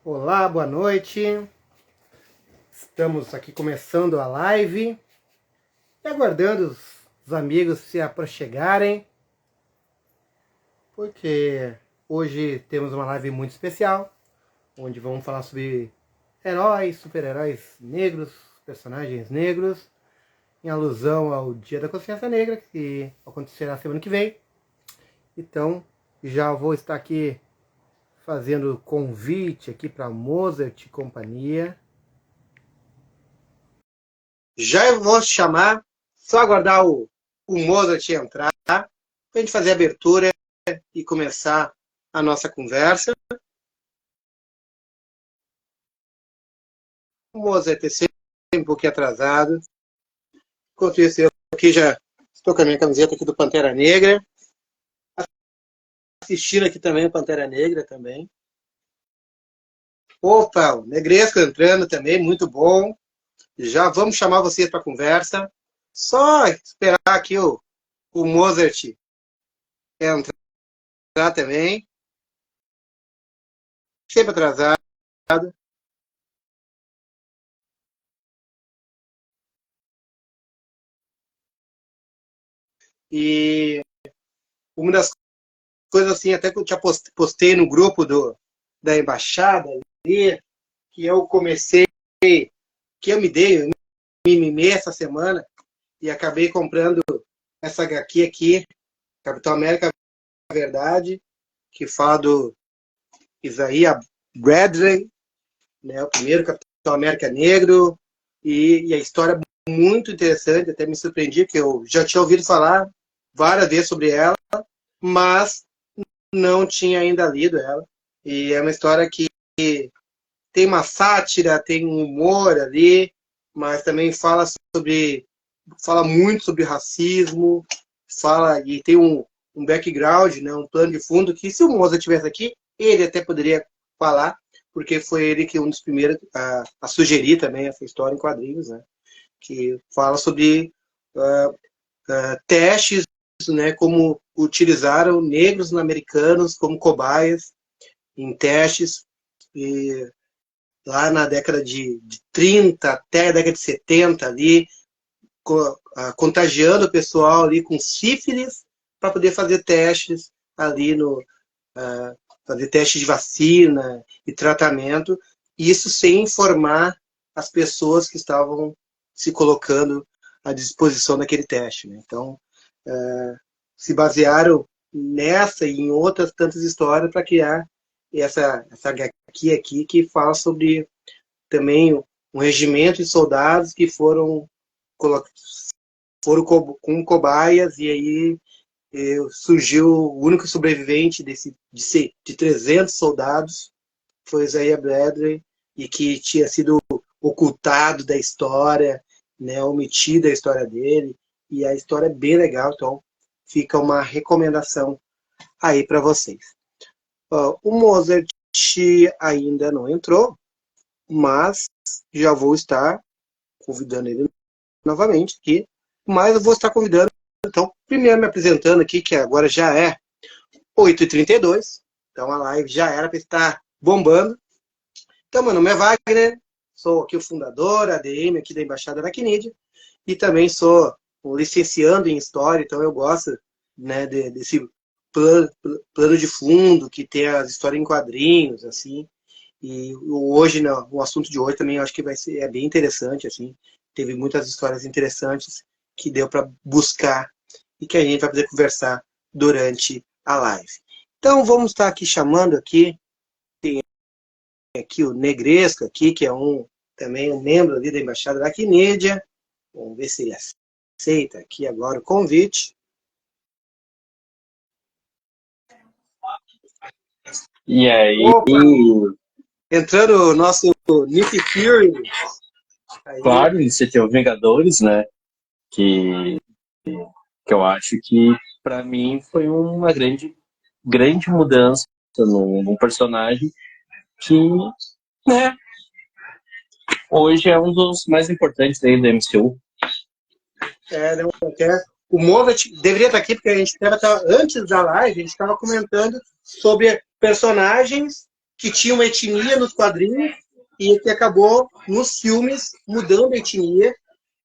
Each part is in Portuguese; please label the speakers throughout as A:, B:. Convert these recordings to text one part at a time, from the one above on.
A: Olá, boa noite. Estamos aqui começando a live e aguardando os amigos se aproximarem, porque hoje temos uma live muito especial, onde vamos falar sobre heróis, super-heróis negros, personagens negros, em alusão ao Dia da Consciência Negra, que acontecerá semana que vem. Então, já vou estar aqui fazendo convite aqui para Mozart e companhia. Já eu vou chamar, só aguardar o Mozart entrar, para a gente fazer a abertura e começar a nossa conversa. O Mozart é sempre um pouquinho atrasado. Enquanto isso, eu aqui já estou com a minha camiseta aqui do Pantera Negra. Assistindo aqui também o Pantera Negra também. Opa, o Negresco entrando também, muito bom. Já vamos chamar vocês para a conversa. Só esperar aqui o Mozart entrar também. Sempre atrasado. E uma das coisas assim, até que eu já postei no grupo da embaixada ali, que eu comecei, que eu me mimei essa semana e acabei comprando essa HQ aqui, Capitão América Verdade, que fala do Isaiah Bradley, né, o primeiro Capitão América negro, e a história é muito interessante, até me surpreendi, que eu já tinha ouvido falar várias vezes sobre ela, mas não tinha ainda lido ela. E é uma história que tem uma sátira, tem um humor ali, mas também fala muito sobre racismo, fala e tem um background, né, um plano de fundo que, se o Mozart estivesse aqui, ele até poderia falar, porque foi ele que um dos primeiros a sugerir também essa história em quadrinhos, né, que fala sobre testes, né, como utilizaram negros americanos como cobaias em testes, e lá na década de 30 até a década de 70 ali, contagiando o pessoal ali com sífilis para poder fazer testes ali fazer teste de vacina e tratamento, isso sem informar as pessoas que estavam se colocando à disposição daquele teste, né? Então, se basearam nessa e em outras tantas histórias para criar essa HQ aqui, que fala sobre também um regimento de soldados que foram com cobaias, e aí surgiu o único sobrevivente de 300 soldados, foi Isaiah Bradley, e que tinha sido ocultado da história, né, omitido a história dele, e a história é bem legal, então fica uma recomendação aí para vocês. O Mozart ainda não entrou, mas já vou estar convidando ele novamente aqui, mas eu vou estar convidando, então, primeiro me apresentando aqui, que agora já é 8h32, então a live já era para estar bombando. Então, meu nome é Wagner, sou aqui o fundador, ADM aqui da Embaixada da CNID, e também sou um licenciando em História, então eu gosto, né, desse plano de fundo, que tem as histórias em quadrinhos, assim, e hoje, não, o assunto de hoje também eu acho que é bem interessante, assim, teve muitas histórias interessantes que deu para buscar e que a gente vai poder conversar durante a live. Então, vamos estar aqui chamando aqui, tem aqui o Negresco, aqui, que é também um membro ali da Embaixada da Quinédia. Vamos ver se ele aceita aqui agora o convite.
B: E aí?
A: Opa, entrando o nosso Nick Fury. Aí.
B: Claro, Iniciativa Vingadores, né? Que eu acho que, para mim, foi uma grande mudança num personagem que, né, hoje é um dos mais importantes aí do MCU.
A: Não quer. O Mozart deveria estar aqui, porque a gente estava, antes da live, a gente estava comentando sobre personagens que tinha uma etnia nos quadrinhos e que acabou nos filmes mudando a etnia.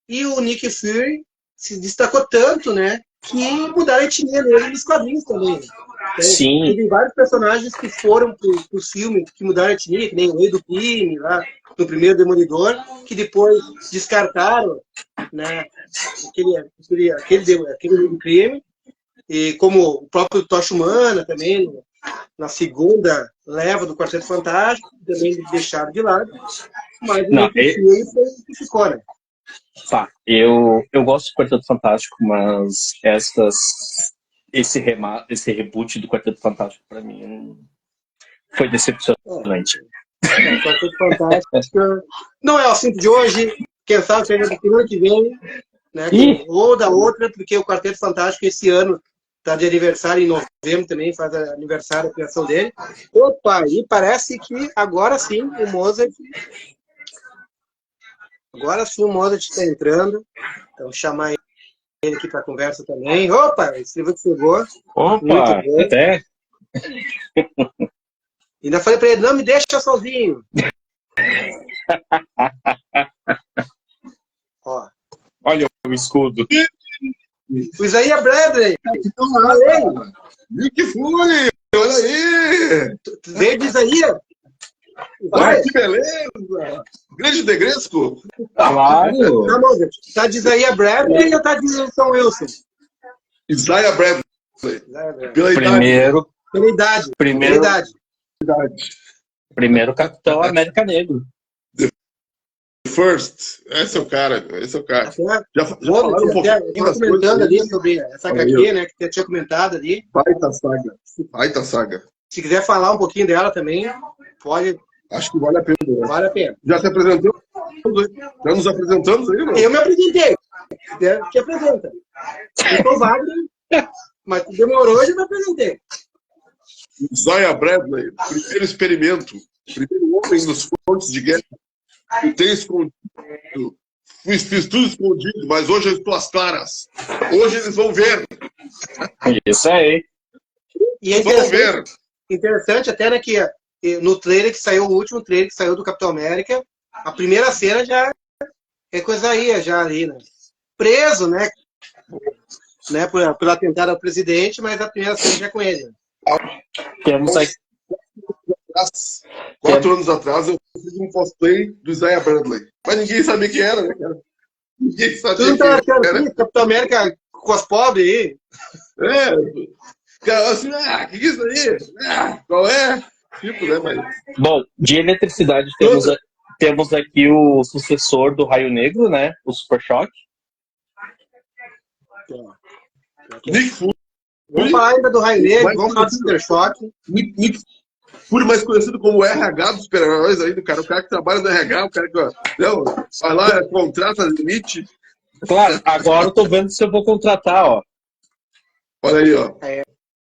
A: E o Nick Fury se destacou tanto, né, que mudaram a etnia dele nos quadrinhos também. Então,
B: Sim.
A: teve vários personagens que foram para os filmes que mudaram a etnia, que nem o Rei do Crime, lá no primeiro Demolidor, que depois descartaram, né, aquele do crime, e como o próprio Tocha Humana também, na segunda leva do Quarteto Fantástico, também deixaram de lado, mas o Nick Fury foi o que ficou, né?
B: Tá, eu gosto do Quarteto Fantástico, mas esse reboot do Quarteto Fantástico pra mim foi decepcionante.
A: O Quarteto Fantástico não é o assunto de hoje, quem sabe seja do semana que vem, né? Ou da outra, porque o Quarteto Fantástico esse ano está de aniversário em novembro também, faz aniversário da criação dele. Opa, e parece que agora sim o Mozart está entrando. Então, chamar ele aqui para conversa também. Opa, escreveu que chegou.
B: Opa, até.
A: Ainda falei para ele, não me deixa sozinho. Ó.
B: Olha o escudo.
A: O Isaiah Bradley.
C: Nick Fury, olha aí.
A: Veio de Isaiah?
C: Olha que beleza! Grande Negresco!
B: Claro!
A: Tá de Isaiah Bradley ou tá de Sam Wilson?
C: Isaiah Bradley.
B: Pela idade. Primeiro Capitão América Negro.
C: First. Esse é o cara. Já falaram um pouquinho
A: das coisas ali sobre essa HQ, né? Que você tinha comentado ali.
C: Baita saga.
A: Se quiser falar um pouquinho dela também, pode.
C: Acho que vale a pena. Né?
A: Vale a pena.
C: Já se apresentou? Já nos apresentamos aí, não?
A: Eu me apresentei. Te apresenta. Eu sou Wagner, mas demorou e já me apresentei.
C: Isaiah Bradley, primeiro experimento, primeiro homem nos frontes de guerra. Lutei escondido. Fiz tudo escondido, mas hoje eu estou às claras. Hoje eles vão ver.
B: Isso aí.
A: E é interessante até, né, que no trailer que saiu, o último trailer que saiu do Capitão América, a primeira cena já é com Isaías, já ali, né? Preso, né? Por atentado ao presidente, mas a primeira cena já é com ele.
B: Temos aqui.
C: 4 anos atrás eu fiz um cosplay do Isaiah Bradley. Mas ninguém sabia quem era, né, cara? Ninguém sabia quem era.
A: Capitão América com as pobres aí.
C: Cara, assim, que é isso aí? Qual é? Tipo, né, mas...
B: Bom, de eletricidade temos aqui o sucessor do Raio Negro, né? O Super Choque.
C: Nick Fury.
A: Vamos falar ainda do Raio Negro, vamos falar do Super Choque.
C: Nick Fury, mais conhecido como o RH dos super-heróis aí, o cara que trabalha no RH, o cara que vai lá, contrata limite.
B: Claro, agora eu tô vendo se eu vou contratar, ó.
C: Olha aí, ó.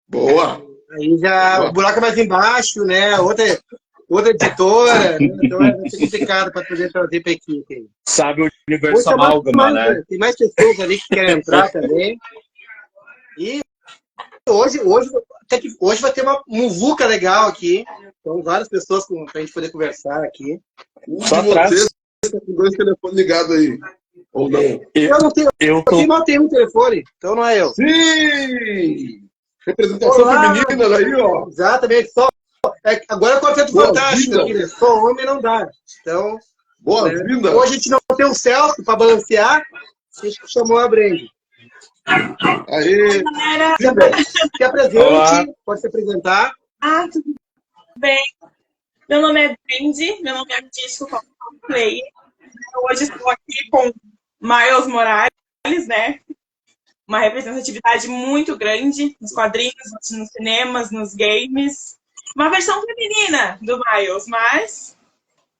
C: Boa!
A: Aí já o buraco é mais embaixo, né? Outra editora, né? Então é muito complicado para poder trazer para a equipe.
B: Sabe o universo amálgama, né?
A: Tem mais pessoas ali que querem entrar também. E hoje vai ter uma muvuca legal aqui. Então, várias pessoas para a gente poder conversar aqui.
B: Só atrás.
C: Tá com 2 telefones ligados aí. Ou não?
A: Eu não tenho. Eu não tenho um telefone, então não é eu.
C: Sim! Representação feminina aí, ó.
A: Exatamente. Agora é o Quarteto Fantástico aqui, né? Só homem não dá. Então,
C: boa-vinda.
A: Hoje a gente não tem um Celso para balancear, a gente chamou a Brenda.
C: Aí.
A: Se apresente, olá. Pode se apresentar.
D: Tudo bem. Meu nome é Brendy, meu nome é artístico como Play. Hoje estou aqui com Miles Morales, né? Uma representatividade muito grande nos quadrinhos, nos cinemas, nos games. Uma versão feminina do Miles, mas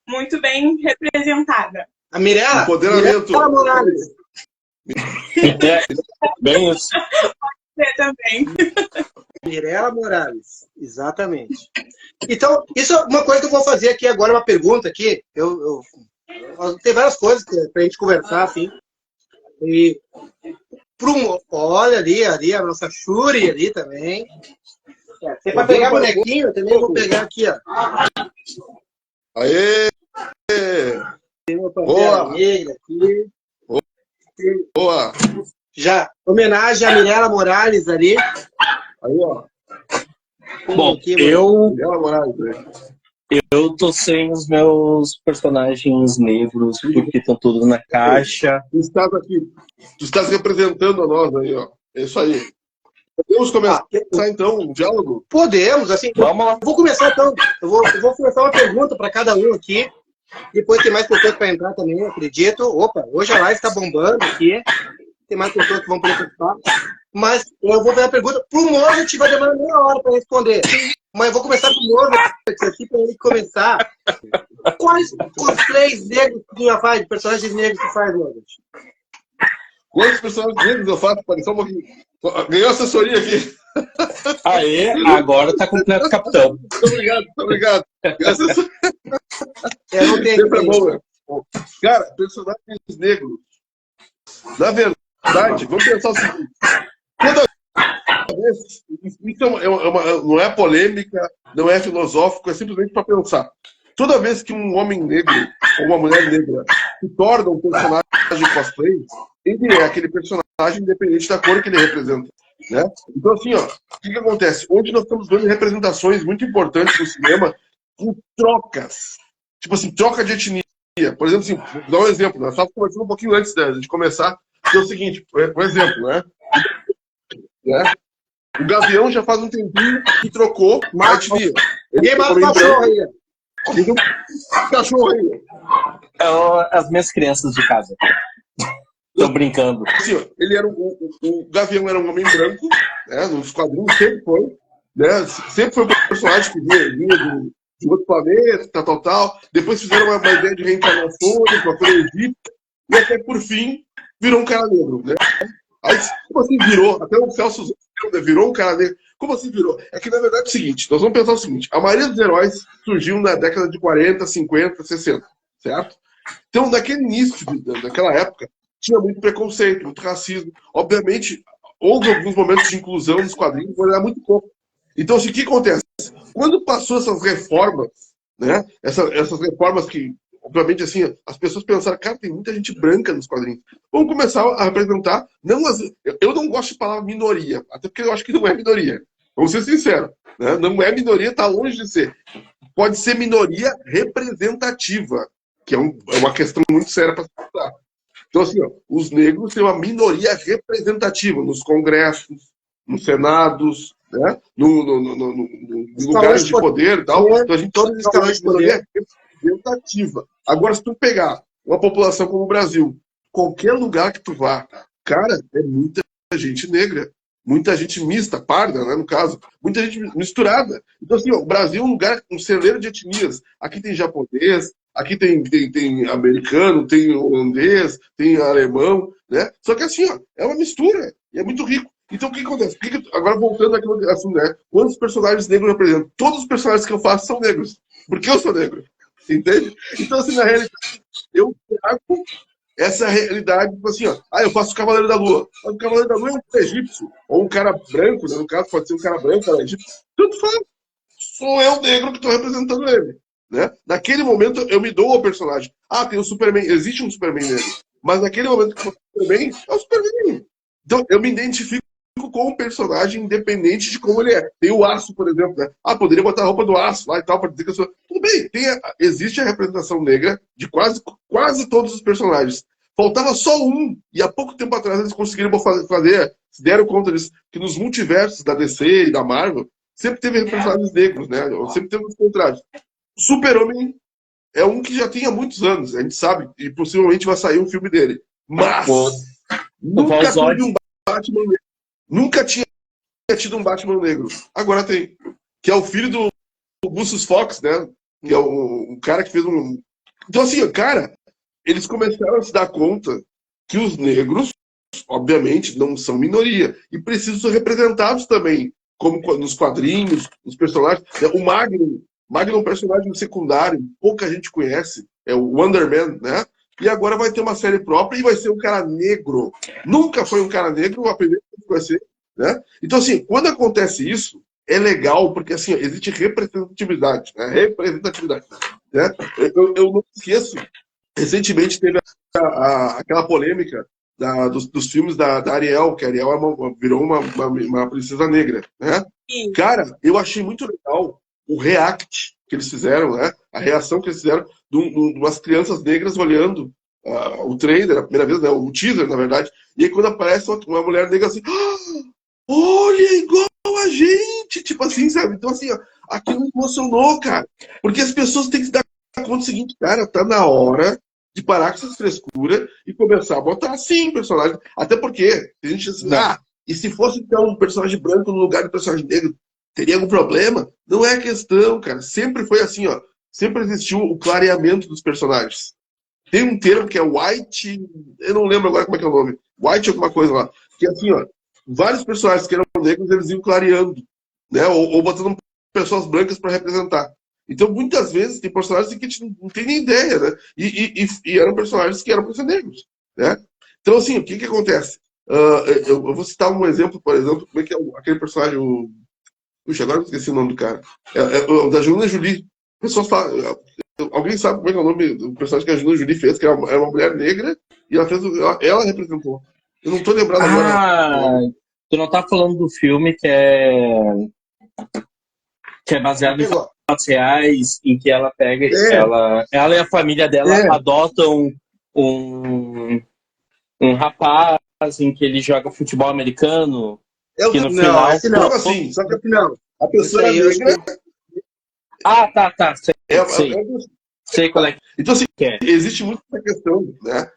D: muito bem representada.
A: A Mirella?
C: Empoderamento.
A: Morales.
B: Bem isso.
D: Você também.
A: Mirella Morales, exatamente. Então, isso é uma coisa que eu vou fazer aqui agora, uma pergunta aqui. Tem várias coisas para a gente conversar, assim. E olha ali a nossa Shuri ali também. Você vai pegar bonequinho, eu também vou pegar aqui, ó.
C: Aê!
A: Tem uma
C: Boa!
A: pantera negra aqui.
C: Boa!
A: Já, homenagem a Mirella Morales ali.
C: Aí, ó.
B: Bom,
A: Aqui,
C: Mirella Morales, né?
B: eu tô sem os meus personagens negros, porque estão todos na caixa.
C: Tu estás aqui. Tu estás representando a nós aí, ó. É isso aí. Podemos começar então um diálogo?
A: Podemos, assim.
B: Vamos lá.
A: Eu vou começar então. Eu vou começar uma pergunta para cada um aqui. Depois tem mais pessoas para entrar também, eu acredito. Opa, hoje a live está bombando aqui. Tem mais pessoas que vão poder participar. Mas eu vou fazer a pergunta pro Mozart, vai demorar meia hora para responder. Mas eu vou começar com o Mozart aqui para ele começar. Quais cosplays negros que tu já faz, de personagens negros que tu faz, Mozart?
C: Quantos personagens negros eu faço? Peraí, só um pouquinho. Ganhou assessoria aqui.
B: Aê, agora tá completo, capitão.
C: Muito obrigado, muito obrigado.
A: Eu não tenho.
C: Sempre é bom, né? Cara, personagens negros. Na verdade, vamos pensar o seguinte. Toda vez, isso não é polêmica, não é filosófico, é simplesmente para pensar. Toda vez que um homem negro ou uma mulher negra se torna um personagem cosplay, ele é aquele personagem independente da cor que ele representa. Né? Então, assim, ó, o que acontece? Hoje nós estamos vendo representações muito importantes no cinema com trocas. Tipo assim, troca de etnia. Por exemplo, assim, vou dar um exemplo. Nós estávamos conversando um pouquinho antes de começar, que é o seguinte, por exemplo, né? O Gavião já faz um tempinho que trocou a etnia.
A: Ninguém mata o cachorro aí.
C: Cachorro aí.
B: As minhas crianças de casa. Estão brincando.
C: Assim, ó, ele era o Gavião era um homem branco, né? Nos quadrinhos sempre foi. Né? Sempre foi um personagem que vinha de outro planeta, tal. Depois fizeram uma ideia de reencarnações, uma coisa egípcia, e até por fim virou um cara negro. Né? Aí, como assim virou? Até o Celso virou um cara negro. Como assim virou? É que, na verdade, é o seguinte, nós vamos pensar o seguinte, a maioria dos heróis surgiu na década de 40, 50, 60, certo? Então, naquele início, daquela época, tinha muito preconceito, muito racismo. Obviamente, houve alguns momentos de inclusão nos quadrinhos, mas era muito pouco. Então, assim, o que acontece? Quando passou essas reformas, né? Essas reformas que, obviamente, assim, as pessoas pensaram, cara, tem muita gente branca nos quadrinhos. Vamos começar a representar. Eu não gosto de falar minoria, até porque eu acho que não é minoria. Vamos ser sinceros. Né? Não é minoria, está longe de ser. Pode ser minoria representativa, que é uma questão muito séria para se falar. Então, assim, ó, os negros têm uma minoria representativa nos congressos, nos senados, né? No lugares de poder e tal. Então, a gente todos os escalões de poder representativa. Agora, se tu pegar uma população como o Brasil, qualquer lugar que tu vá, cara, é muita gente negra. Muita gente mista, parda, né, no caso. Muita gente misturada. Então, assim, ó, o Brasil é um lugar, um celeiro de etnias. Aqui tem japonês, aqui tem americano, tem holandês, tem alemão, né? Só que assim, ó, é uma mistura. E é muito rico. Então, o que acontece? Agora, voltando àquilo assim, né? Quantos personagens negros eu apresento? Todos os personagens que eu faço são negros. Porque eu sou negro. Entende? Então, assim, na realidade, eu trago essa realidade, tipo assim, ó. Eu faço o Cavaleiro da Lua. O Cavaleiro da Lua é um egípcio. Ou um cara branco, né? No caso, pode ser um cara branco, um cara egípcio. Tanto faz. Sou eu negro que estou representando ele. Né? Naquele momento, eu me dou ao personagem. Tem o Superman. Existe um Superman negro. Mas naquele momento que eu sou o Superman, é o Superman. Então, eu me identifico com o personagem independente de como ele é. Tem o Aço, por exemplo. Né? Poderia botar a roupa do Aço lá e tal, para dizer que eu sou... Tudo bem, existe a representação negra de quase todos os personagens. Faltava só um, e há pouco tempo atrás eles conseguiram fazer, se deram conta disso, que nos multiversos da DC e da Marvel, sempre teve personagens negros, né? Sempre teve os contrários. Super-Homem é um que já tem há muitos anos, a gente sabe, e possivelmente vai sair um filme dele. Mas nunca teve um Batman negro. Nunca tinha tido um Batman negro. Agora tem. Que é o filho do Lucius Fox, né? Que é o cara que fez um... Então, assim, cara, eles começaram a se dar conta que os negros, obviamente, não são minoria. E precisam ser representados também, como nos quadrinhos, nos personagens. O Magnum é um personagem secundário, pouca gente conhece. É o Wonder Man, né? E agora vai ter uma série própria e vai ser um cara negro. Nunca foi um cara negro, a primeira vez que vai ser. Né? Então, assim, quando acontece isso, é legal, porque assim, existe representatividade, né? Representatividade, né? Eu não esqueço, recentemente teve aquela polêmica dos filmes da Ariel, que a Ariel virou uma princesa negra, né?
D: Sim.
C: Cara, eu achei muito legal o react que eles fizeram, né? A reação que eles fizeram de umas crianças negras olhando o trailer, a primeira vez, né? O teaser, na verdade. E aí quando aparece uma mulher negra assim, olha, igual a gente, tipo assim, sabe? Então assim, ó, aquilo me emocionou, cara. Porque as pessoas têm que se dar conta do seguinte, cara, tá na hora de parar com essas frescuras e começar a botar, sim, personagem. Até porque, a gente assim, e se fosse então um personagem branco no lugar de personagem negro, teria algum problema? Não é questão, cara. Sempre foi assim, ó. Sempre existiu o clareamento dos personagens. Tem um termo que é white, eu não lembro agora como é que é o nome. White alguma coisa lá. Que é assim, ó. Vários personagens que eram negros, eles iam clareando, né? Ou botando pessoas brancas para representar. Então, muitas vezes, tem personagens que a gente não tem nem ideia, né? E eram personagens que eram para ser negros, né? Então, assim, o que acontece? Eu vou citar um exemplo, por exemplo, como é que é aquele personagem, puxa, agora eu esqueci o nome do cara. O da Angelina Jolie. Pessoas falam, alguém sabe como é que é o nome do personagem que a Angelina Jolie fez, que era uma mulher negra, e ela representou. Eu não tô lembrado agora.
B: Tu não tá falando do filme que é baseado em fatos reais, em que ela pega, ela e a família dela adotam um rapaz em que ele joga futebol americano. Que no final,
C: não, assim, só que afinal, a pessoa é negra.
B: Tá. Sei qual é.
C: Então, assim, existe muito essa questão, né?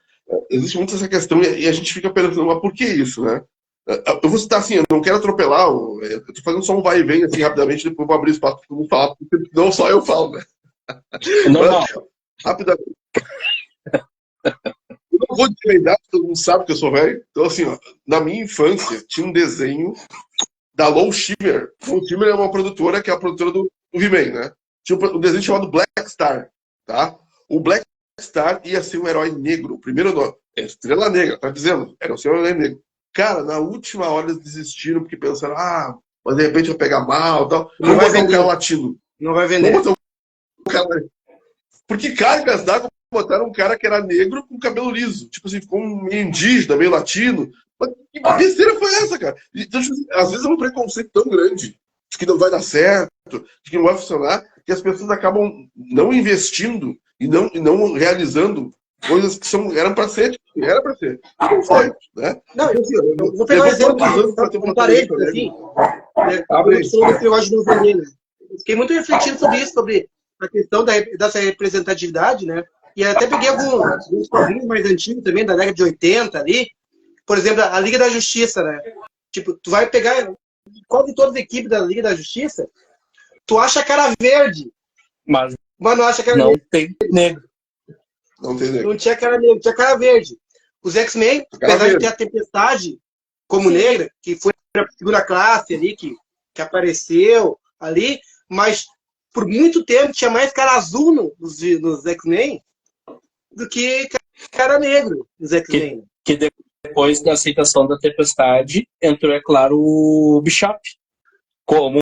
C: Existe muito essa questão e a gente fica pensando, mas por que isso, né? Eu vou citar assim, eu não quero atropelar, eu tô fazendo só um vai e vem, assim, rapidamente, depois eu vou abrir espaço para todo mundo falar, porque não só eu falo, né?
B: Normal.
C: Rapidamente. Eu não vou dizer a idade, todo mundo sabe que eu sou velho. Então, assim, ó, na minha infância, tinha um desenho da Low Shimmer. Low Shimmer é uma produtora que é a produtora do He-Man, né? Tinha um desenho chamado Black Star, tá? O Black Star ia ser um herói negro. O primeiro nome. Estrela Negra, tá dizendo? Era o seu herói negro. Cara, na última hora eles desistiram porque pensaram, mas de repente vai pegar mal e tal.
A: Não vai vender.
C: Um cara latino.
A: Não vai vender.
C: Porque cargas d'água botaram um cara que era negro com cabelo liso. Tipo assim, ficou um meio indígena, meio latino. Mas que besteira foi essa, cara? Então, às vezes é um preconceito tão grande de que não vai dar certo, de que não vai funcionar, que as pessoas acabam não investindo e não realizando coisas que eram para ser. Era para ser. Não foi, né?
A: Não, eu vou pegar um exemplo um parênteses, assim. Eu acho de não vender, né? Fiquei muito refletindo sobre isso, sobre a questão dessa representatividade, né? E até peguei alguns quadrinhos mais antigos também, da década de 80 ali. Por exemplo, a Liga da Justiça, né? Tipo, tu vai pegar quase todas as equipes da Liga da Justiça, tu acha cara verde.
B: Mas
A: não acha cara
B: não
A: verde.
B: Tem negro.
C: Não tem negro.
A: Não tinha cara negro, tinha cara verde. Os X-Men, apesar de ter a Tempestade como negra, que foi a segunda classe ali, que apareceu ali, mas por muito tempo tinha mais cara azul nos X-Men do que cara negro nos X-Men.
B: Que depois da aceitação da Tempestade, entrou, é claro, o Bishop, como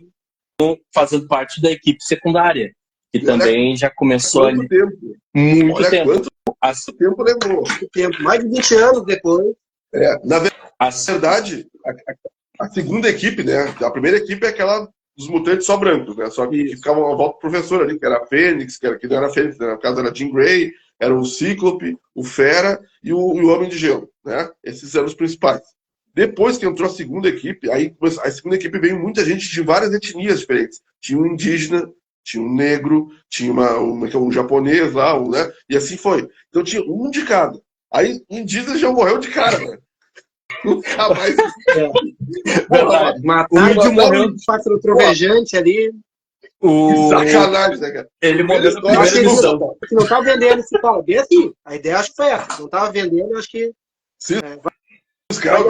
B: fazendo parte da equipe secundária, que também já começou ali. Muito tempo.
C: Quanto tempo levou?
A: Mais de 20 anos depois.
C: Na verdade, a segunda equipe, né? A primeira equipe é aquela dos mutantes só brancos, né? Só que ficavam à volta do professor ali, que era a Fênix, que não era a Fênix, né? No caso era Jean Grey, era o Cíclope, o Fera e o Homem de Gelo, né? Esses eram os principais. Depois que entrou a segunda equipe, aí a segunda equipe veio muita gente de várias etnias diferentes. Tinha um indígena, tinha um negro, tinha um japonês lá, né? E assim foi. Então tinha um de cada. Aí o indígena já morreu de cara, né? Nunca mais.
B: Verdade.
A: Mataram morreu de pássaro trovejante ali.
C: Que sacanagem, né, cara?
B: Ele morreu na primeira
A: edição. Se não tava vendendo esse fala bem assim. A ideia acho que foi essa. Não tava vendendo, eu acho que.
C: Sim. Os caras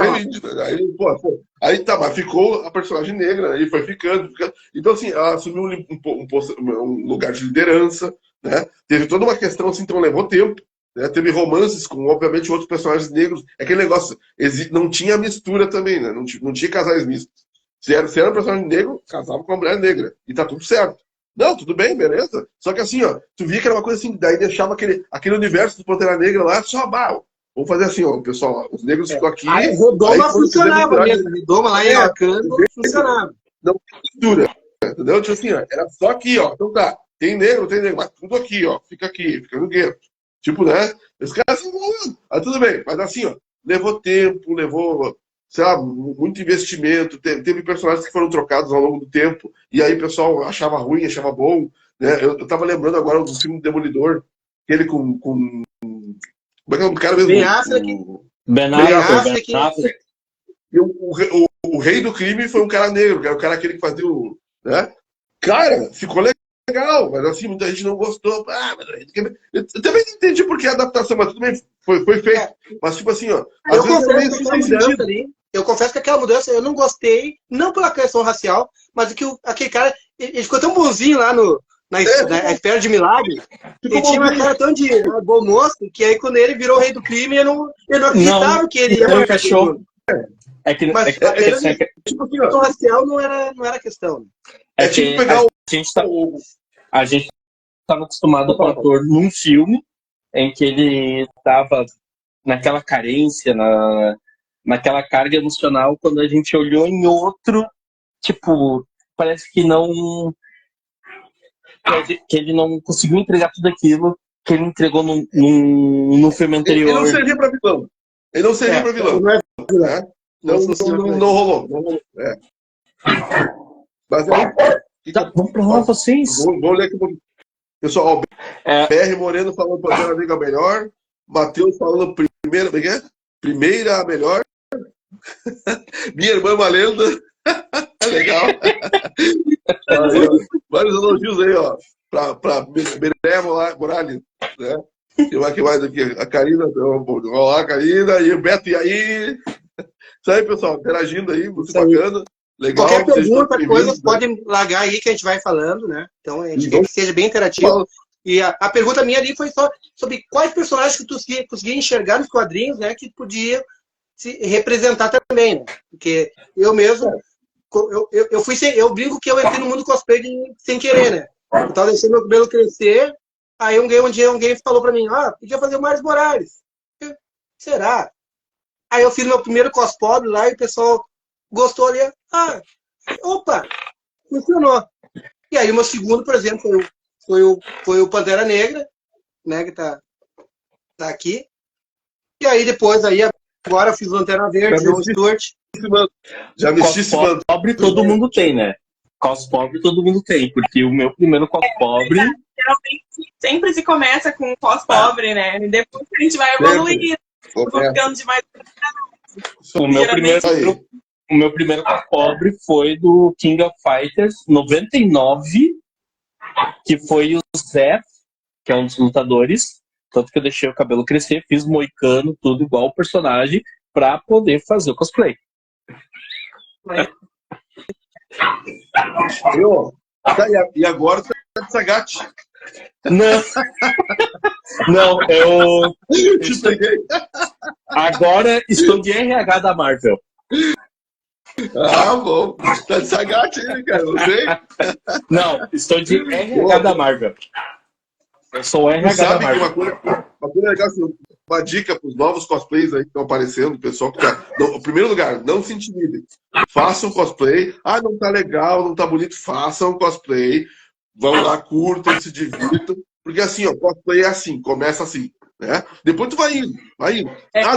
C: aí tá, mas ficou a personagem negra, aí foi ficando. Então, assim, ela assumiu um lugar de liderança, né? Teve toda uma questão assim, então levou tempo. Né? Teve romances com, obviamente, outros personagens negros. É aquele negócio, não tinha mistura também, né? Não tinha casais mistos. Se era um personagem negro, casava com uma mulher negra. E tá tudo certo. Não, tudo bem, beleza. Só que assim, ó, tu via que era uma coisa assim, daí deixava aquele universo do Pantera Negra lá, só, vamos fazer assim, ó, pessoal, os negros ficam aqui.
A: Aí Redoma funcionava mesmo.
C: Né?
A: Redoma lá em Wakanda funcionava.
C: Não mistura, entendeu? Tipo assim, ó, era só aqui, ó. Então tá, tem negro, mas tudo aqui, ó. Fica aqui, fica no gueto. Tipo, né? Os caras assim, tudo bem, mas assim, ó, levou tempo, levou, sei lá, muito investimento, teve personagens que foram trocados ao longo do tempo, e aí o pessoal achava ruim, achava bom, né? Eu tava lembrando agora do filme Demolidor, aquele com como é que é o cara mesmo?
A: Ben Affleck.
B: Ben Affleck.
C: E o rei do crime foi um cara negro, que era o cara aquele que fazia o... Né? Cara, ficou legal, mas assim, muita gente não gostou. Eu também não entendi por que a adaptação, mas tudo bem, foi feito. Mas tipo assim, ó, às vezes também isso tem sentido.
A: Eu confesso que aquela mudança eu não gostei, não pela questão racial, mas que aquele cara, ele ficou tão bonzinho lá na Esfera de Milagre. Ele tinha uma cara tão de bom moço, que aí quando ele virou o rei do crime, eu não acreditava que ele ia...
B: Não encaixou.
A: Mas a questão racial não era questão.
C: Tipo pegar
B: a gente estava acostumado com o ator num filme em que ele estava naquela carência, naquela carga emocional, quando a gente olhou em outro, tipo, parece que não... que ele não conseguiu entregar tudo aquilo que ele entregou no filme anterior.
C: Ele não servia pra vilão. Ele não servia pra vilão. Não rolou. É. Mas
B: vamos pra lá, vocês.
C: Vamos ler aqui um pouquinho. Pessoal, BR Moreno falando Pantera Negra melhor. Matheus falando primeira a melhor. Minha irmã é uma lenda. Legal. Vários elogios aí, ó. Pra Miré Morales, né? Que mais aqui? A Karina. Olá, Karina. E o Beto, e aí? Isso aí, pessoal. Interagindo aí, muito bacana. Legal.
A: Qualquer pergunta, coisas, podem largar aí que a gente vai falando, né? Então a gente quer que seja bem interativo. E a pergunta minha ali foi só sobre quais personagens que tu conseguia enxergar nos quadrinhos, né? Que podia se representar também, né? Porque eu mesmo, eu brinco que eu entrei no mundo cosplay sem querer, né? Eu tava deixando meu cabelo crescer, aí um dia alguém falou pra mim, podia fazer o Miles Morales. Será? Aí eu fiz meu primeiro cosplay lá e o pessoal gostou ali. Opa, funcionou. E aí o meu segundo, por exemplo, foi o Pantera Negra, né, que tá aqui. E aí depois, agora eu fiz o Lanterna Verde, o Stuart.
C: Já vesti esse mano.
B: Pobre todo mundo tem, né? Cos pobre todo mundo tem, porque o meu primeiro cos pobre...
D: Geralmente sempre se começa com um cos pobre, né? E depois a gente vai evoluindo, ficando de mais...
B: O meu primeiro cos pobre foi do King of Fighters 99, que foi o Zef, que é um dos lutadores. Tanto que eu deixei o cabelo crescer, fiz moicano, tudo igual o personagem, pra poder fazer o cosplay.
C: E agora você tá de Sagat.
B: Não, agora estou de RH da Marvel.
C: Bom. Tá de Sagat aí, cara, não sei.
B: Não, estou de RH da Marvel. Eu sou o RH da Marvel.
C: Uma coisa legal, assim, uma dica para os novos cosplays aí que estão aparecendo, o pessoal que tá... Em primeiro lugar, não se intimidem. Façam cosplay. Não tá legal, não tá bonito, façam cosplay. Vão lá, curtam, se divirtam. Porque assim, ó, cosplay é assim, começa assim, né? Depois tu vai indo.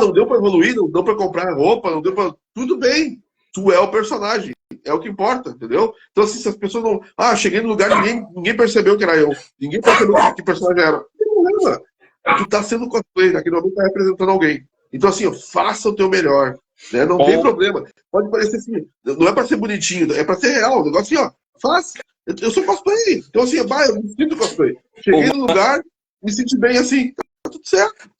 C: Não deu para evoluir, não deu para comprar roupa, não deu para... Tudo bem, tu é o personagem. É o que importa, entendeu? Então, assim, se as pessoas não... cheguei no lugar, ninguém percebeu que era eu. Ninguém percebeu que personagem era. Não tem problema. Tu tá sendo cosplay, naquele momento tá representando alguém. Então, assim, faça o teu melhor. Né? Não tem problema. Pode parecer assim, não é pra ser bonitinho, é pra ser real. O negócio assim, faça. Eu sou cosplay. Então, assim, eu me sinto cosplay. Cheguei no lugar, me senti bem assim. Tá tudo certo.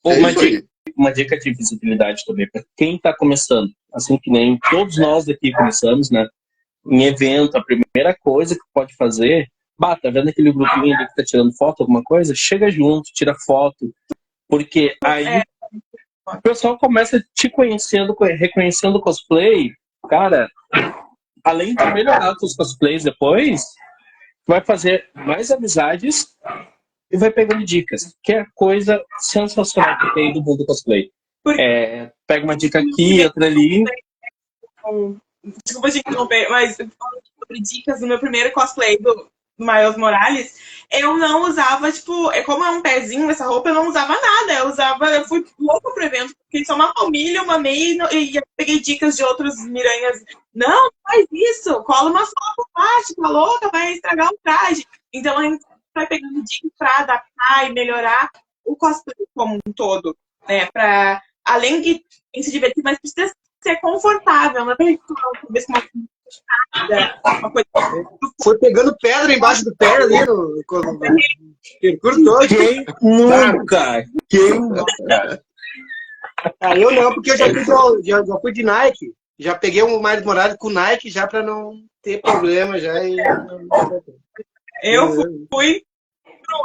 B: Uma dica de visibilidade também pra quem tá começando. Assim que nem todos nós aqui começamos, né? Em evento, a primeira coisa que pode fazer, tá vendo aquele grupinho ali que tá tirando foto, alguma coisa? Chega junto, tira foto, porque aí o pessoal começa te conhecendo, reconhecendo o cosplay, cara, além de melhorar os cosplays depois, vai fazer mais amizades e vai pegando dicas, que é a coisa sensacional que tem do mundo cosplay. Pega uma dica aqui, outra ali.
D: Desculpa te interromper, mas falando sobre dicas do meu primeiro cosplay do Miles Morales, eu não usava, tipo, como é um pezinho essa roupa, eu não usava nada. Eu fui louca pro evento, porque só uma família, uma meia, e peguei dicas de outros miranhas. Não faz isso, cola uma sola por baixo, tá louca, vai estragar o traje. Então a gente vai pegando dicas pra adaptar e melhorar o cosplay como um todo, né? Pra, além de se divertir, mas precisa ser confortável, não é pra gente talvez com uma coisa.
A: Foi pegando pedra embaixo do pé ali no percurso todo.
B: Quem nunca?
A: Eu não, porque eu já fui de Nike. Já peguei um Miles Morales com Nike já pra não ter problema já.
D: Eu fui pro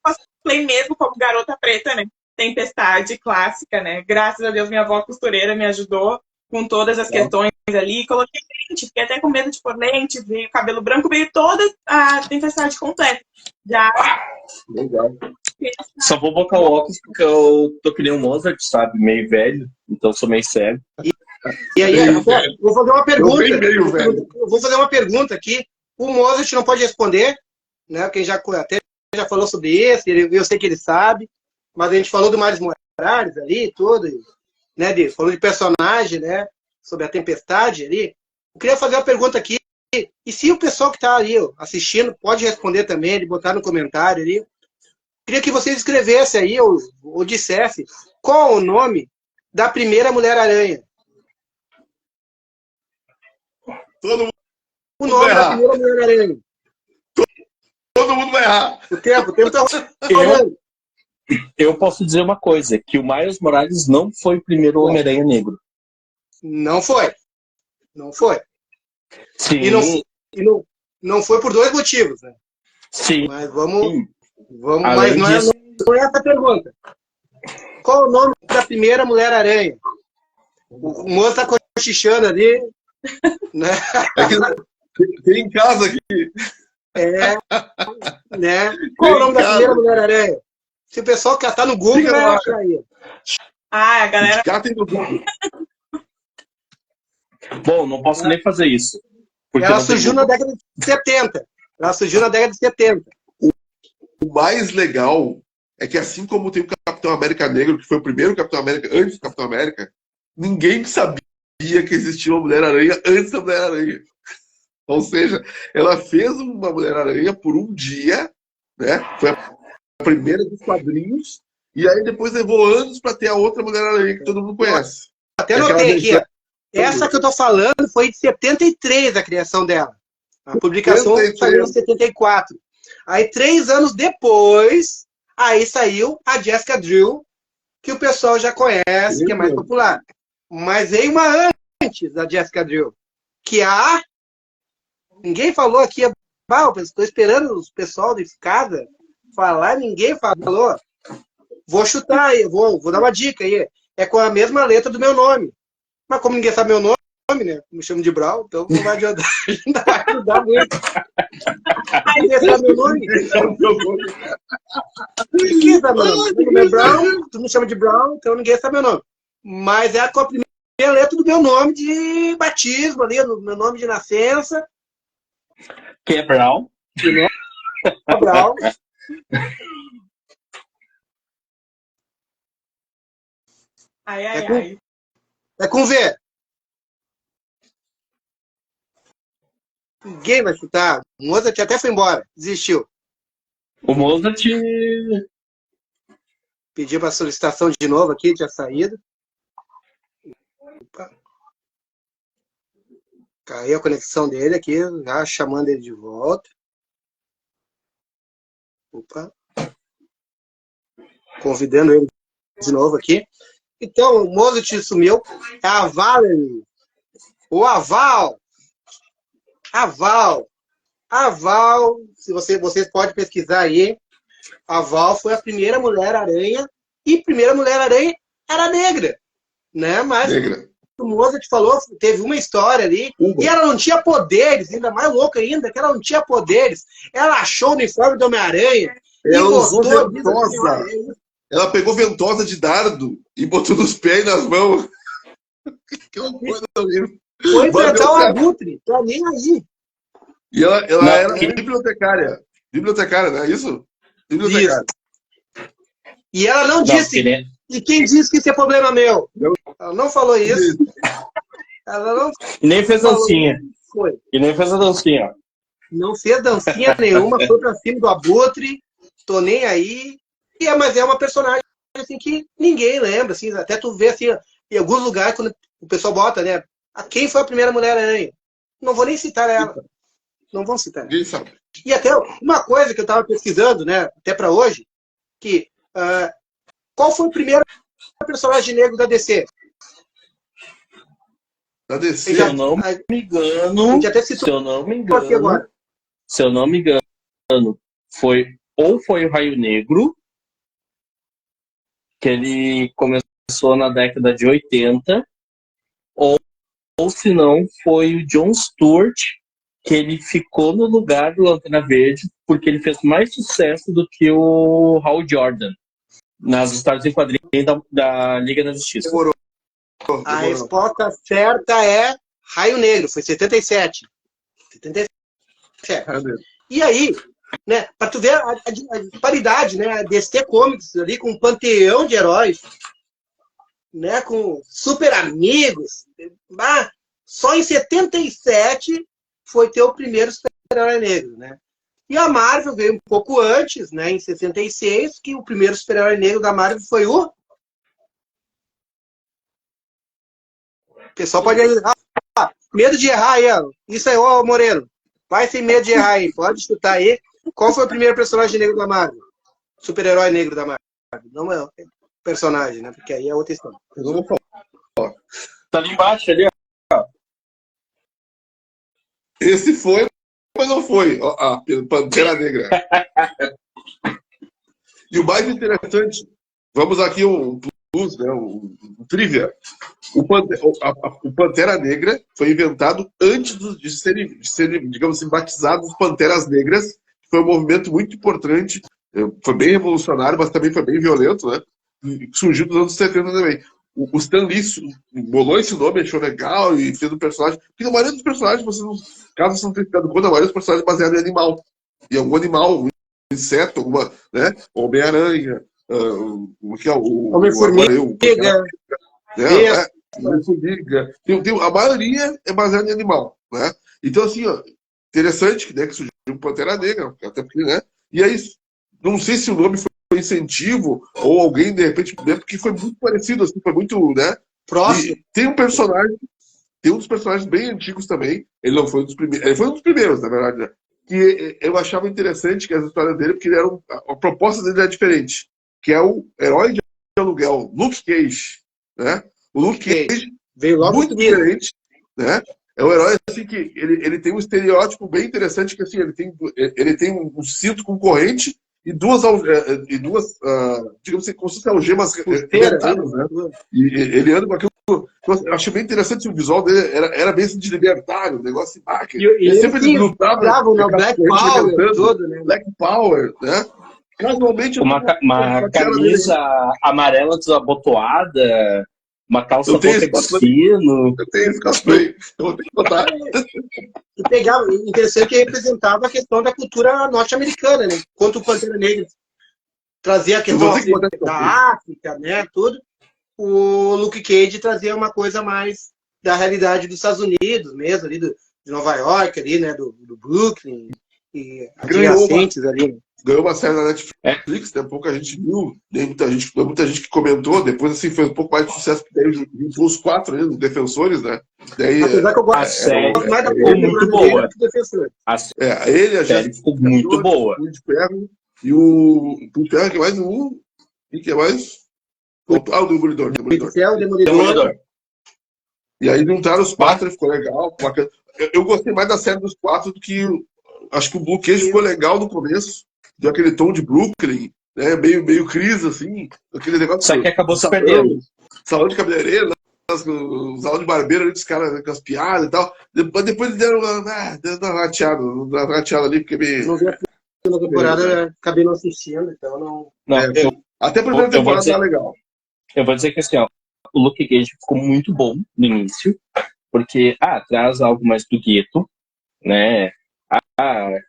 D: cosplay mesmo como garota preta, né? Tempestade clássica, né? Graças a Deus minha avó costureira me ajudou com todas as questões ali. Coloquei lente, fiquei até com medo de pôr lente, veio cabelo branco, veio toda a tempestade completa. Já.
C: Legal.
B: Só vou botar o óculos porque eu tô que nem um Mozart, sabe? Meio velho, então sou meio cego.
A: E aí, vou fazer uma pergunta.
C: Velho.
A: Eu vou fazer uma pergunta aqui. O Mozart não pode responder, né? Quem já falou sobre esse, eu sei que ele sabe, mas a gente falou do Miles Morales ali e tudo, né? Falou de personagem, né? Sobre a tempestade ali. Eu queria fazer uma pergunta aqui. E se o pessoal que está ali assistindo pode responder também, ele botar no comentário ali. Queria que vocês escrevessem aí, ou dissessem, qual o nome da primeira Mulher-Aranha.
C: Todo mundo
A: O nome da primeira Mulher-Aranha.
C: Todo mundo vai errar.
A: O tempo tá rolando.
B: Eu posso dizer uma coisa, que o Miles Morales não foi o primeiro Homem-Aranha negro.
A: Não foi. Não foi.
B: Sim.
A: E não foi por dois motivos, né?
B: Sim.
A: Mas vamos
B: Além
A: mas
B: disso...
A: não é essa a pergunta. Qual o nome da primeira Mulher-Aranha? O moço tá cochichando ali, né?
C: Tem em casa aqui.
A: Né? Qual o nome da primeira Mulher-Aranha? Se o pessoal que tá no Google, vai achar aí.
D: A galera.
C: Catem no Google.
B: Bom, não posso nem fazer isso.
A: Ela surgiu na década de 70.
C: O mais legal é que, assim como tem o Capitão América Negro, que foi o primeiro Capitão América, antes do Capitão América, ninguém sabia que existia uma Mulher-Aranha antes da Mulher-Aranha. Ou seja, ela fez uma Mulher-Aranha por um dia, né? Foi a primeira dos quadrinhos, e aí depois levou anos para ter a outra Mulher-Aranha que todo mundo conhece.
A: Até notei aqui, ó. Essa que eu tô falando foi de 73 a criação dela. A publicação saiu em 74. Aí, 3 anos depois, aí saiu a Jessica Drew, que o pessoal já conhece, que é mais popular. Mas veio uma antes da Jessica Drew, que ninguém falou aqui. Estou esperando o pessoal de casa falar, ninguém falou. Vou chutar aí, vou dar uma dica aí. É com a mesma letra do meu nome. Mas como ninguém sabe meu nome, né? Me chamo de Brown, então não vai adiantar. Não vai ajudar muito. Ninguém sabe meu nome. Ninguém sabe meu nome. Meu nome é Brown, tu me chama de Brown, então ninguém sabe meu nome. Mas é com a primeira letra do meu nome de batismo ali, do meu nome de nascença.
B: Que é Brown.
A: É Brown.
D: Ai.
A: É com V. Ninguém vai chutar. O Mozart até foi embora. Desistiu.
B: O Mozart...
A: Pediu para solicitação de novo aqui, tinha saído. Opa. Caiu a conexão dele aqui, já chamando ele de volta. Opa. Convidando ele de novo aqui. Então, o Mozart sumiu. É a Valerie. O Aval. Aval, se vocês podem pesquisar aí. A Val foi a primeira Mulher-Aranha. E a primeira Mulher-Aranha era negra. Né? Mas
C: Negra.
A: o Mozart falou, teve uma história ali, e ela não tinha poderes, ainda mais louca ainda, que ela não tinha poderes. Ela achou o uniforme do Homem-Aranha e
C: Ela usou
A: gostou disso.
C: ventosa. Ela pegou ventosa de dardo e botou nos pés e nas mãos. Que uma coisa horrível.
A: Foi enfrentar o Abutre, tá nem aí.
C: E ela
B: Não,
C: era bibliotecária. Bibliotecária, não é isso? Bibliotecária.
A: E ela não disse. E quem disse que isso é problema meu? Ela não falou isso. Ela não.
B: E nem fez dancinha.
A: Foi.
B: E nem fez a dancinha.
A: Não fez dancinha nenhuma, foi pra cima do Abutre, tô nem aí. Mas é uma personagem assim, que ninguém lembra. Assim, até tu vê assim, em alguns lugares, quando o pessoal bota, né? Quem foi a primeira Mulher-Aranha? Não vou nem citar ela. Não vão citar ela.
C: Ninguém sabe.
A: E até uma coisa que eu estava pesquisando, né? Até para hoje, que qual foi o primeiro personagem negro da DC?
C: Da DC.
B: Se eu não me engano,
A: até citou
B: se eu não me
A: aqui agora.
B: engano, se eu não me engano, foi o Raio Negro, que ele começou na década de 80, ou se não, foi o John Stewart, que ele ficou no lugar do Lanterna Verde, porque ele fez mais sucesso do que o Hal Jordan nas histórias em quadrinhos da Liga da Justiça.
C: Demorou.
A: A resposta certa é Raio Negro, foi 77. 77. E aí, né, para tu ver a disparidade, né, a DC Comics ali com um panteão de heróis, né, com super amigos, só em 77 foi ter o primeiro super-herói negro, né? E a Marvel veio um pouco antes, né, em 66, que o primeiro super-herói negro da Marvel foi o... O pessoal pode ir, medo de errar aí, ó. Isso aí, ó, Moreno. Vai sem medo de errar aí, pode chutar aí. Qual foi o primeiro personagem negro da Marvel? Super-herói negro da Marvel. Não é personagem, né? Porque aí é outra história.
C: Eu não vou falar.
B: Tá ali embaixo, ali, ó.
C: Esse foi, mas não foi. Pantera Negra. E o mais interessante, vamos aqui um plus, né, um trivia. O Pantera Negra foi inventado antes de serem, digamos assim, batizados Panteras Negras. Foi um movimento muito importante, foi bem revolucionário, mas também foi bem violento, né? E surgiu nos anos 70 também. O Stan Lee bolou esse nome, achou legal e fez um personagem. Porque a maioria dos personagens, caso você não tenha ficado conta, a maioria dos personagens é baseado em animal. E algum animal, um inseto, alguma, né? Homem-Aranha,
A: Homem-Formiga,
C: Homem-Formiga. A maioria é baseada em animal, né? Então, assim, ó, interessante, né, que surgiu o Pantera Negra, até porque, né? E aí, não sei se o nome foi incentivo ou alguém, de repente, né, porque foi muito parecido, assim, foi muito, né?
A: Próximo.
C: E tem um dos personagens bem antigos também, ele não foi um dos primeiros, ele foi um dos primeiros, na verdade, né? Que eu achava interessante que as histórias dele, porque a proposta dele era diferente, que é o herói de aluguel, Luke Cage, né? O Luke Cage
A: veio logo
C: muito diferente, né? É um herói assim que ele tem um estereótipo bem interessante, que assim, ele tem um cinto com corrente e duas digamos assim, como se fossem algemas reventadas, né? E ele anda com aquilo. Eu achei bem interessante o visual dele, era bem assim de libertário, um negócio assim, ele sempre lutava
A: no Black Power, todo, né?
C: Black Power, né? Casualmente
B: uma camisa amarela desabotoada, uma calça fino.
C: Eu tenho esse cosplay. Eu vou ter que botar.
A: E pegava, interessante que representava a questão da cultura norte-americana, né? Enquanto o Pantera Negra trazia a questão da África, né? Tudo. O Luke Cage trazia uma coisa mais da realidade dos Estados Unidos mesmo, ali de Nova York, ali, né? Do Brooklyn e adjacentes ali.
C: Ganhou uma série na Netflix, né? Pouca gente viu, muita gente que comentou, depois assim foi um pouco mais de sucesso, porque daí juntou os 4 ali, os defensores, né? Daí,
A: apesar que eu gosto
B: a série
A: mais da
B: ficou muito boa.
C: Ele, a
B: série ficou muito boa.
C: O de Ferro e o de Ferro, que mais e que é mais o Demolidor.
A: Demolidor.
C: E aí juntaram os 4 e ficou legal. Eu gostei mais da série dos 4 do que acho que o Luke Cage ficou legal no começo. Deu aquele tom de Brooklyn, né? Meio crise, assim. Aquele negócio.
B: Só que acabou se perdendo.
C: Salão de cabeleireiro, os aulas de barbeiro ali dos caras com as piadas e tal. Depois deram uma rateada ali, porque
A: Não vi a segunda temporada, acabei não assistindo, então não.
B: Não,
C: até a primeira temporada tá legal.
B: Eu vou dizer que assim, ó, o Luke Cage ficou muito bom no início, porque traz algo mais do gueto, né?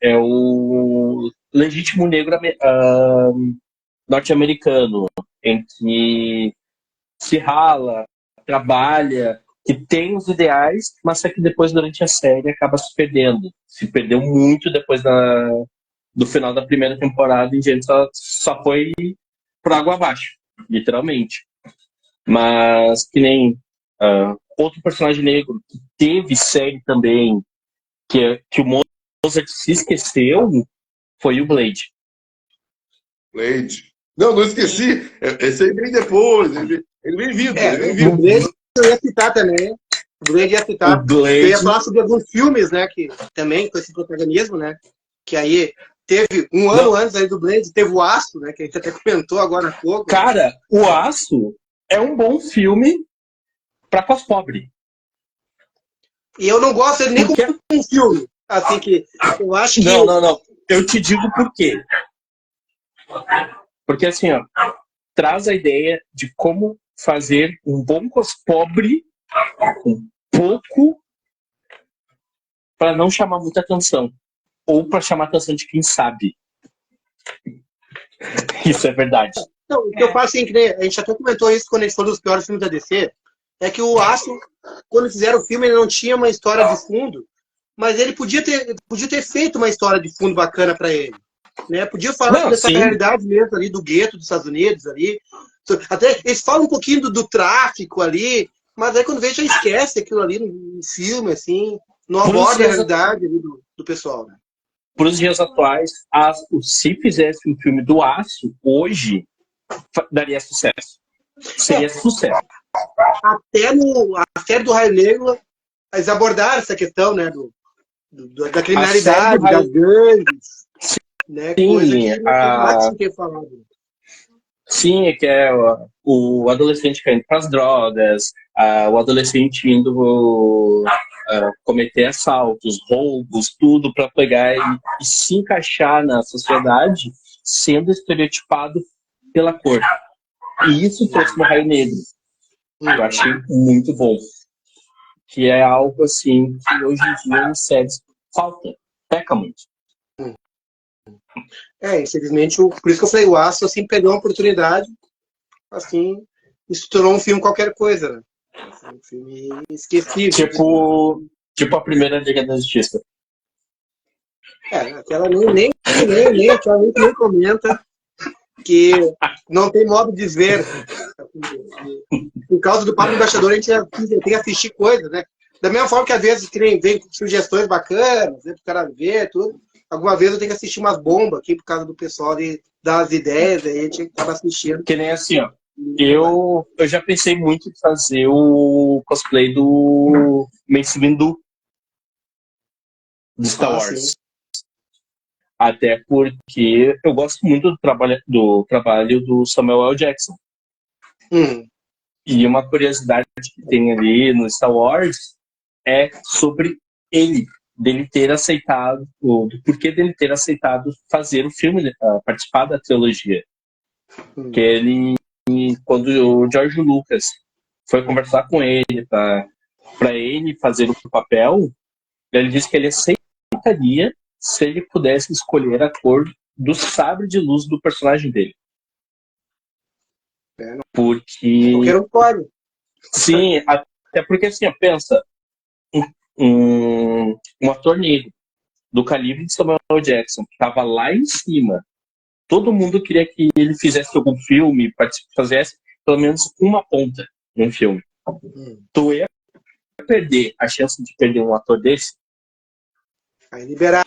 B: É o legítimo negro norte-americano, em que se rala, trabalha, que tem os ideais, mas só que depois, durante a série, acaba se perdendo. Se perdeu muito depois do final da primeira temporada, e gente só foi por água abaixo, literalmente. Mas que nem outro personagem negro que teve série também, que o Mozart se esqueceu, foi o Blade.
C: Blade. Não esqueci. Esse aí vem depois. Ele vem vindo.
A: O Blade eu ia citar também. O Blade ia citar. Eu ia falar sobre alguns filmes, né? Que também com esse protagonismo, né? Que aí teve um ano antes aí do Blade, teve o Aço, né? Que a gente até comentou agora há pouco.
B: Cara, o Aço é um bom filme pra pós-pobre.
A: E eu não gosto dele nem como um filme. Assim que eu acho que.
B: Não. Eu te digo por quê. Porque assim, ó, traz a ideia de como fazer um bom pós-pobre com pouco para não chamar muita atenção. Ou para chamar a atenção de quem sabe. Isso é verdade.
A: Então, o que eu faço, assim, que a gente até comentou isso quando a gente falou dos piores filmes da DC, é que o Aço, quando fizeram o filme, ele não tinha uma história de fundo, mas ele podia ter feito uma história de fundo bacana para ele. Né? Podia falar dessa realidade mesmo ali do gueto dos Estados Unidos ali. Até eles falam um pouquinho do tráfico ali, mas aí quando vê já esquece aquilo ali no filme, assim, não aborda a realidade ali do pessoal. Né?
B: Para os dias atuais, se fizesse um filme do Aço, hoje, daria sucesso. Seria sucesso.
A: Até a série do Raio Negro, eles abordaram essa questão, né, da criminalidade, das gangues. Né?
B: Sim,
A: Coisa que não ter falado.
B: Sim, que é o adolescente caindo para as drogas, o adolescente indo cometer assaltos, roubos, tudo para pegar e se encaixar na sociedade, sendo estereotipado pela cor. E isso trouxe no Raio Negro. Eu achei muito bom. Que é algo assim que hoje em dia em séries falta, peca muito.
A: Infelizmente, por isso que eu falei, o Aço, assim, pegou uma oportunidade, assim, e se tornou um filme qualquer coisa, né? Um filme esquecível.
B: Tipo a primeira Liga da Justiça.
A: Aquela nem comenta, que não tem modo de ver. Por causa do Papo Embaixador, a gente tem que assistir coisas, né? Da mesma forma que às vezes vem com sugestões bacanas, né, pro cara ver, tudo. Alguma vez eu tenho que assistir umas bombas aqui por causa do pessoal dar as ideias, aí a gente acaba assistindo.
B: Que nem assim, ó. Eu já pensei muito em fazer o cosplay do Mace Windu do Star Wars. Sim. Até porque eu gosto muito do trabalho do Samuel L. Jackson. E uma curiosidade que tem ali no Star Wars é sobre ele. Dele ter aceitado, do porquê dele ter aceitado fazer o filme, participar da trilogia. Que ele, quando o George Lucas foi conversar com ele para ele fazer o papel, ele disse que ele aceitaria se ele pudesse escolher a cor do sabre de luz do personagem dele. Porque...
A: Qualquer um pode.
B: Sim, até porque assim, pensa, um ator negro do calibre de Samuel L. Jackson, que estava lá em cima, todo mundo queria que ele fizesse algum filme, fizesse pelo menos uma ponta em um filme. Tu ia perder a chance de perder um ator desse?
A: Vai liberar.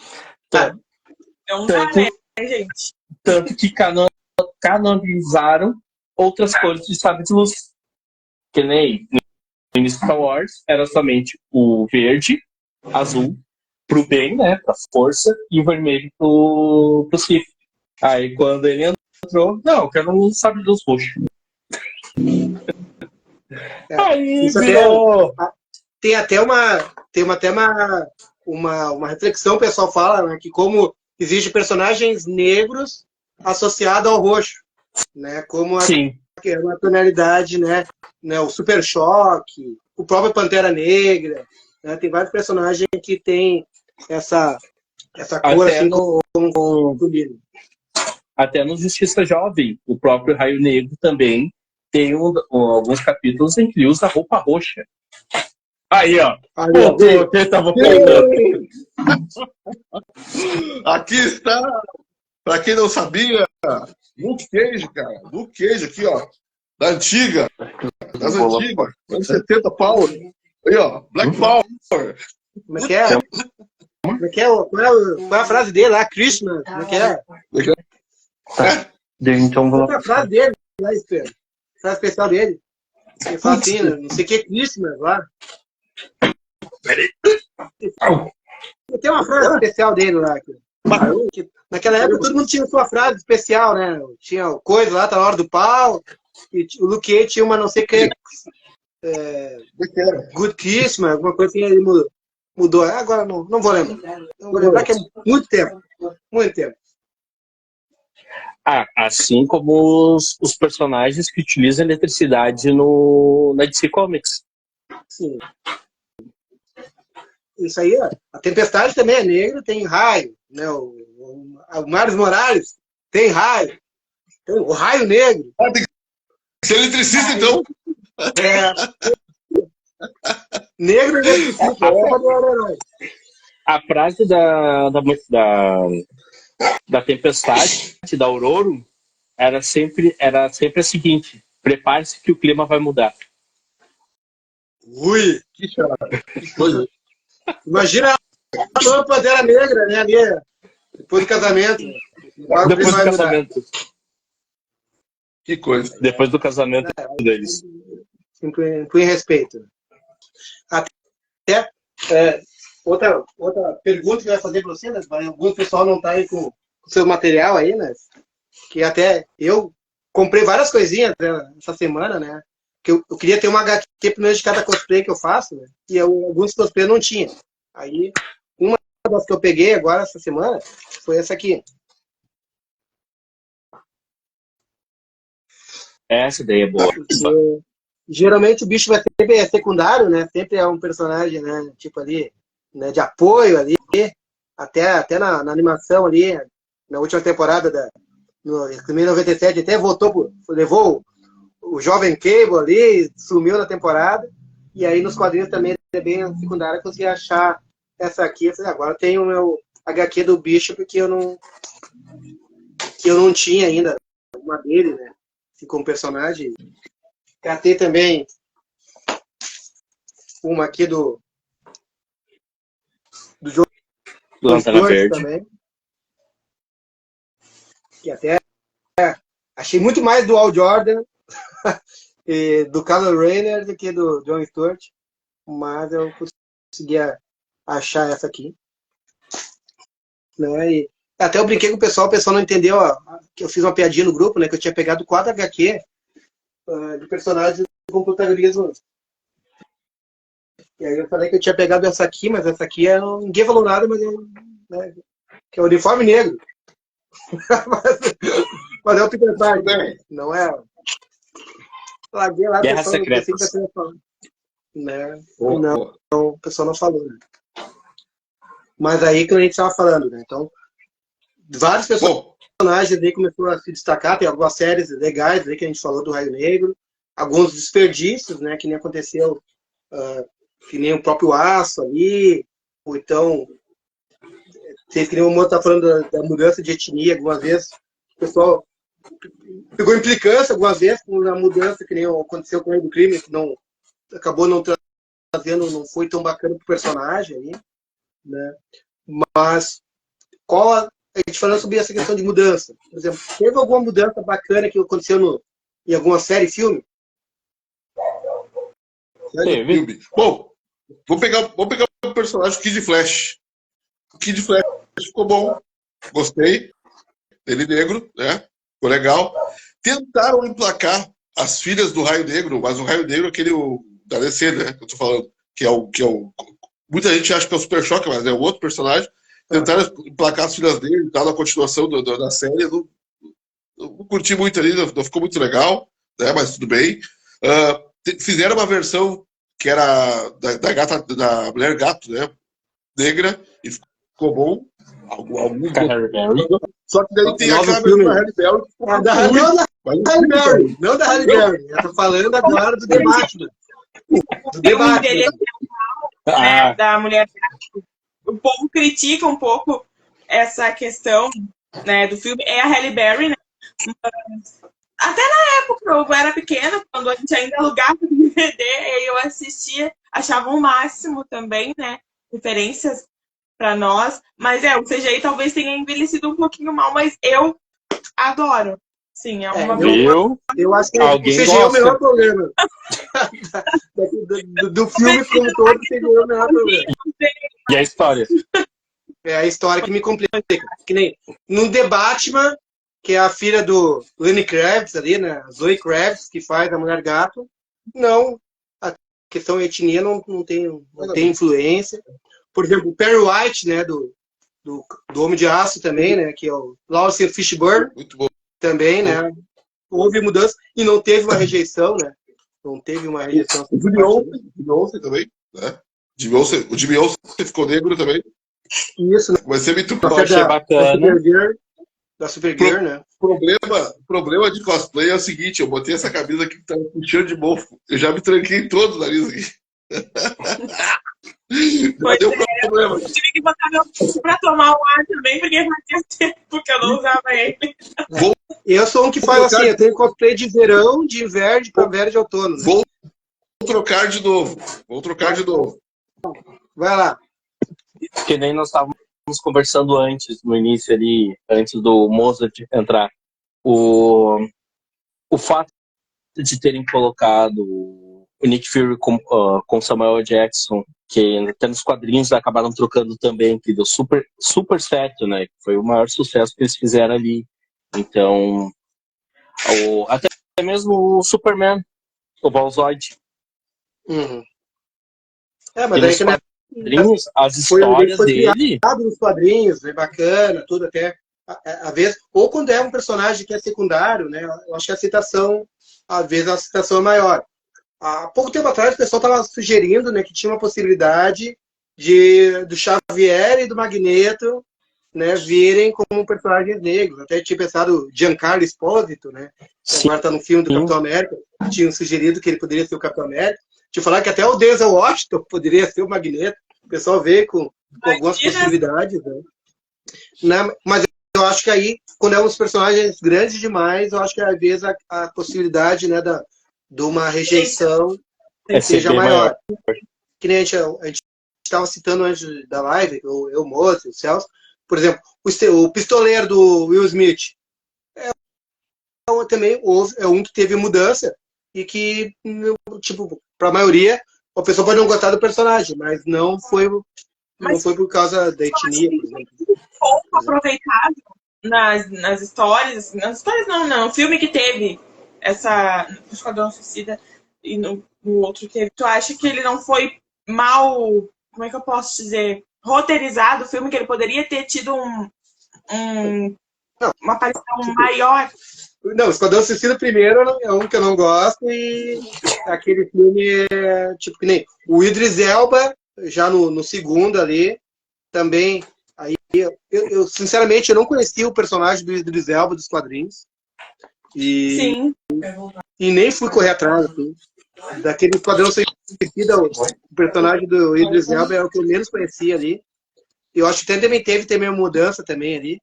D: Gente.
B: Tanto que canonizaram outras cores de sabre de luz. Que nem no Star Wars era somente o verde, azul pro bem, né, pra força, e o vermelho pro Sith. Aí quando ele entrou, não, eu quero um sabre de luz roxo. Aí
A: Isso até,
B: virou.
A: tem até uma reflexão, o pessoal fala, né, que como existe personagens negros associados ao roxo, né, como
B: Sim,
A: uma tonalidade, né, o Super Choque, o próprio Pantera Negra, né, tem vários personagens que tem essa cor
B: até
A: assim
B: no,
A: combina.
B: até no Justiça Jovem, o próprio Raio Negro também tem alguns capítulos em que ele usa roupa roxa. Aí, ó.
A: Ali, ó,
B: Voltou, quem tava faltando.
C: Aqui está, para quem não sabia, Luke Cage, cara. Luke Cage aqui, ó. Da antiga. Das antigas. Anos 70 Power. Aí, ó. Black Power.
A: como é que é? Como é que é? Qual é a frase dele lá? Christmas? Como é que é?
B: Então,
A: Qual é a frase dele lá, Espero? A frase especial dele. Ele fala assim, né, não sei o que é Christmas lá. Tem uma frase especial dele lá. Naquela época todo mundo tinha sua frase especial, né? Tinha coisa lá, tá na hora do pau. E o Luke Cage tinha uma não sei o que. Good Christmas, alguma coisa assim, ele mudou. Agora não vou lembrar. Não vou lembrar que é muito tempo. Muito tempo.
B: Assim como os personagens que utilizam eletricidade na DC Comics.
A: Sim. Isso aí, ó. A Tempestade também é negra, tem raio. Né? O Miles Morales tem raio. Tem o raio negro.
C: Tem que ser eletricista, então.
A: Negro e eletricista.
B: A frase da Tempestade, da Aurora, era sempre a seguinte: prepare-se que o clima vai mudar.
A: Ui!
C: Que coisa.
A: Imagina a Pantera Negra, né, ali, depois do casamento.
B: Depois do casamento.
C: Que coisa.
B: Depois do casamento deles.
A: Impõe respeito. Até outra pergunta que eu ia fazer para você, né? Algum pessoal não está aí com o seu material aí, né? Que até eu comprei várias coisinhas, né, essa semana, né? Que eu queria ter uma HQ primeiro de cada cosplay que eu faço, né? E alguns cosplays não tinha. Aí, uma das que eu peguei agora essa semana foi essa aqui.
B: Essa daí é boa.
A: Geralmente o bicho vai sempre secundário, né? Sempre é um personagem, né? Tipo ali, né? De apoio ali. Até na animação ali, na última temporada no X-Men 97, até levou o jovem Cable ali, sumiu na temporada. E aí nos quadrinhos também é bem secundário, eu consegui achar essa aqui. Eu falei, agora tem o meu HQ do bicho, porque eu não tinha ainda uma dele, né? Assim, como personagem. Catei também uma aqui do jogo
B: Lanterna Verde
A: também. Que até achei muito mais do Al Jordan e do Kylo Rayner do que do John Stewart, mas eu consegui achar essa aqui. Né? E até eu brinquei com o pessoal não entendeu que eu fiz uma piadinha no grupo, né? Que eu tinha pegado 4 HQ de personagens com protagonismo. E aí eu falei que eu tinha pegado essa aqui, mas essa aqui ninguém falou nada, mas né, que é o uniforme negro. mas é o Peter Parker, não é? Larguei lá,
B: Guerra Secreta.
A: Né? Não, o pessoal não falou, né? Mas aí que a gente estava falando, né? Então, vários personagens aí começaram a se destacar, tem algumas séries legais aí que a gente falou do Raio Negro, alguns desperdícios, né? Que nem aconteceu, que nem o próprio Aço ali, ou então, vocês que nem o Moço tá falando da mudança de etnia, algumas vezes, o pessoal pegou implicância algumas vezes com a mudança, que nem aconteceu com o Rei do Crime, que acabou não trazendo, não foi tão bacana pro personagem ali, né? Mas a gente falando sobre essa questão de mudança, por exemplo, teve alguma mudança bacana que aconteceu em alguma série, filme?
C: Filme. Bom, vou pegar o personagem Kid Flash. O Kid Flash ficou bom, gostei. Ele negro, né? Ficou legal. Tentaram emplacar as filhas do Raio Negro, mas o Raio Negro é aquele da DC, né? Que eu tô falando, que é o. Muita gente acha que é o Super Choque, mas é o outro personagem. Tentaram emplacar as filhas dele e tal, na continuação da série. Não curti muito ali, não ficou muito legal, né? Mas tudo bem. Fizeram uma versão que era da Mulher Gato, né? Negra, e ficou bom. Só que daí tem aquela versão da Halle Berry.
A: Não da Halle Berry. Eu tô falando agora do The Batman. Do The Batman.
D: Né, da Mulher Gato. O povo critica um pouco essa questão, né, do filme. É a Halle Berry, né? Mas, até na época, eu era pequena, quando a gente ainda alugava o DVD, e eu assistia, achava o máximo também, né? Referências para nós. Mas o CGI talvez tenha envelhecido um pouquinho mal, mas eu adoro. Sim, é uma
A: eu acho que o CGI é o melhor problema. do filme como todo, o CGI é o melhor problema.
B: E a história?
A: É a história que me complica. Que nem no The Batman, que é a filha do Lenny Kravitz ali, né? Zoe Kravitz, que faz a Mulher Gato. Não, a questão de etnia não tem influência. Por exemplo, o Perry White, né? Do Homem de Aço também, né? Que é o Lawrence Fishburne.
C: Muito bom.
A: Também, né? Houve mudança e não teve uma rejeição, né? Não teve uma rejeição.
C: O Jimmy Olsen também, né? O Jimmy Olsen ficou negro também.
A: Isso, né?
C: Vai ser muito
B: bacana.
A: Da Supergirl, né?
C: Problema de cosplay é o seguinte, eu botei essa camisa aqui que tava puxando de mofo. Eu já me tranquei todo o nariz aqui.
D: Pois problema. Eu tive que botar meu filho pra tomar o ar também, porque fazia tempo que eu não usava ele.
A: Eu sou um que faz assim, eu tenho cosplay de verão, de inverno, de primavera e de outono. Né?
C: Vou trocar de novo.
A: Vai lá.
B: Que nem nós estávamos conversando antes, no início ali, antes do Mozart entrar. O fato de terem colocado o Nick Fury com Samuel Jackson, que até nos quadrinhos acabaram trocando também, que deu super certo, né? Foi o maior sucesso que eles fizeram ali. Então, até mesmo o Superman, o Balzoid.
A: Uhum. Mas daí que
B: quadrinhos, as histórias dele.
A: Nos quadrinhos, é bacana, tudo até. Às vezes, ou quando é um personagem que é secundário, né? Eu acho que a citação, às vezes, a citação é maior. Há pouco tempo atrás, o pessoal estava sugerindo, né, que tinha uma possibilidade do Xavier e do Magneto, né, virem como personagens negros. Até tinha pensado Giancarlo Esposito, né, que agora está no filme do Capitão América. Tinham sugerido que ele poderia ser o Capitão América. Tinha falado que até o Denzel Washington poderia ser o Magneto. O pessoal vê com algumas possibilidades. Né? Mas eu acho que aí, quando é uns personagens grandes demais, eu acho que às vezes a possibilidade, né, de uma rejeição seja maior. Que nem a gente estava citando antes da live, o Moço, o Celso, por exemplo, o pistoleiro do Will Smith também é um que teve mudança e que, tipo, para a maioria, a pessoa pode não gostar do personagem, mas não foi por causa da etnia, por exemplo.
D: Pouco aproveitado nas histórias, não, no filme que teve no Esquadrão Suicida e no outro que teve, tu acha que ele não foi mal, como é que eu posso dizer, roteirizado o filme, que ele poderia ter tido uma aparição maior?
A: Não, o Esquadrão Suicida primeiro é um que eu não gosto, e aquele filme é tipo que nem o Idris Elba, já no segundo ali, também. Aí eu sinceramente eu não conhecia o personagem do Idris Elba dos quadrinhos.
D: Sim.
A: E nem fui correr atrás. Assim. Daquele Esquadrão Suicida, o personagem do Idris Elba é o que eu menos conhecia ali. Eu acho que também teve uma mudança também ali.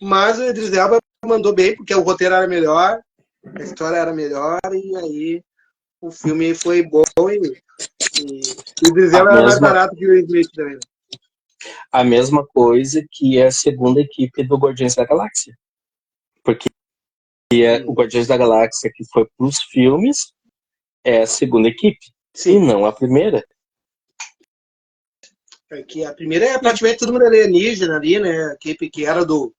A: Mas o Idris Elba mandou bem, porque o roteiro era melhor, a história era melhor, e aí o filme foi bom, e o Idris Elba era mais barato que o Smith também.
B: A mesma coisa que é a segunda equipe do Guardiões da Galáxia. Porque o Guardiões da Galáxia, que foi para os filmes, é a segunda equipe. Sim. E não a primeira.
A: Que a primeira é praticamente todo mundo alienígena ali, né? A equipe que era do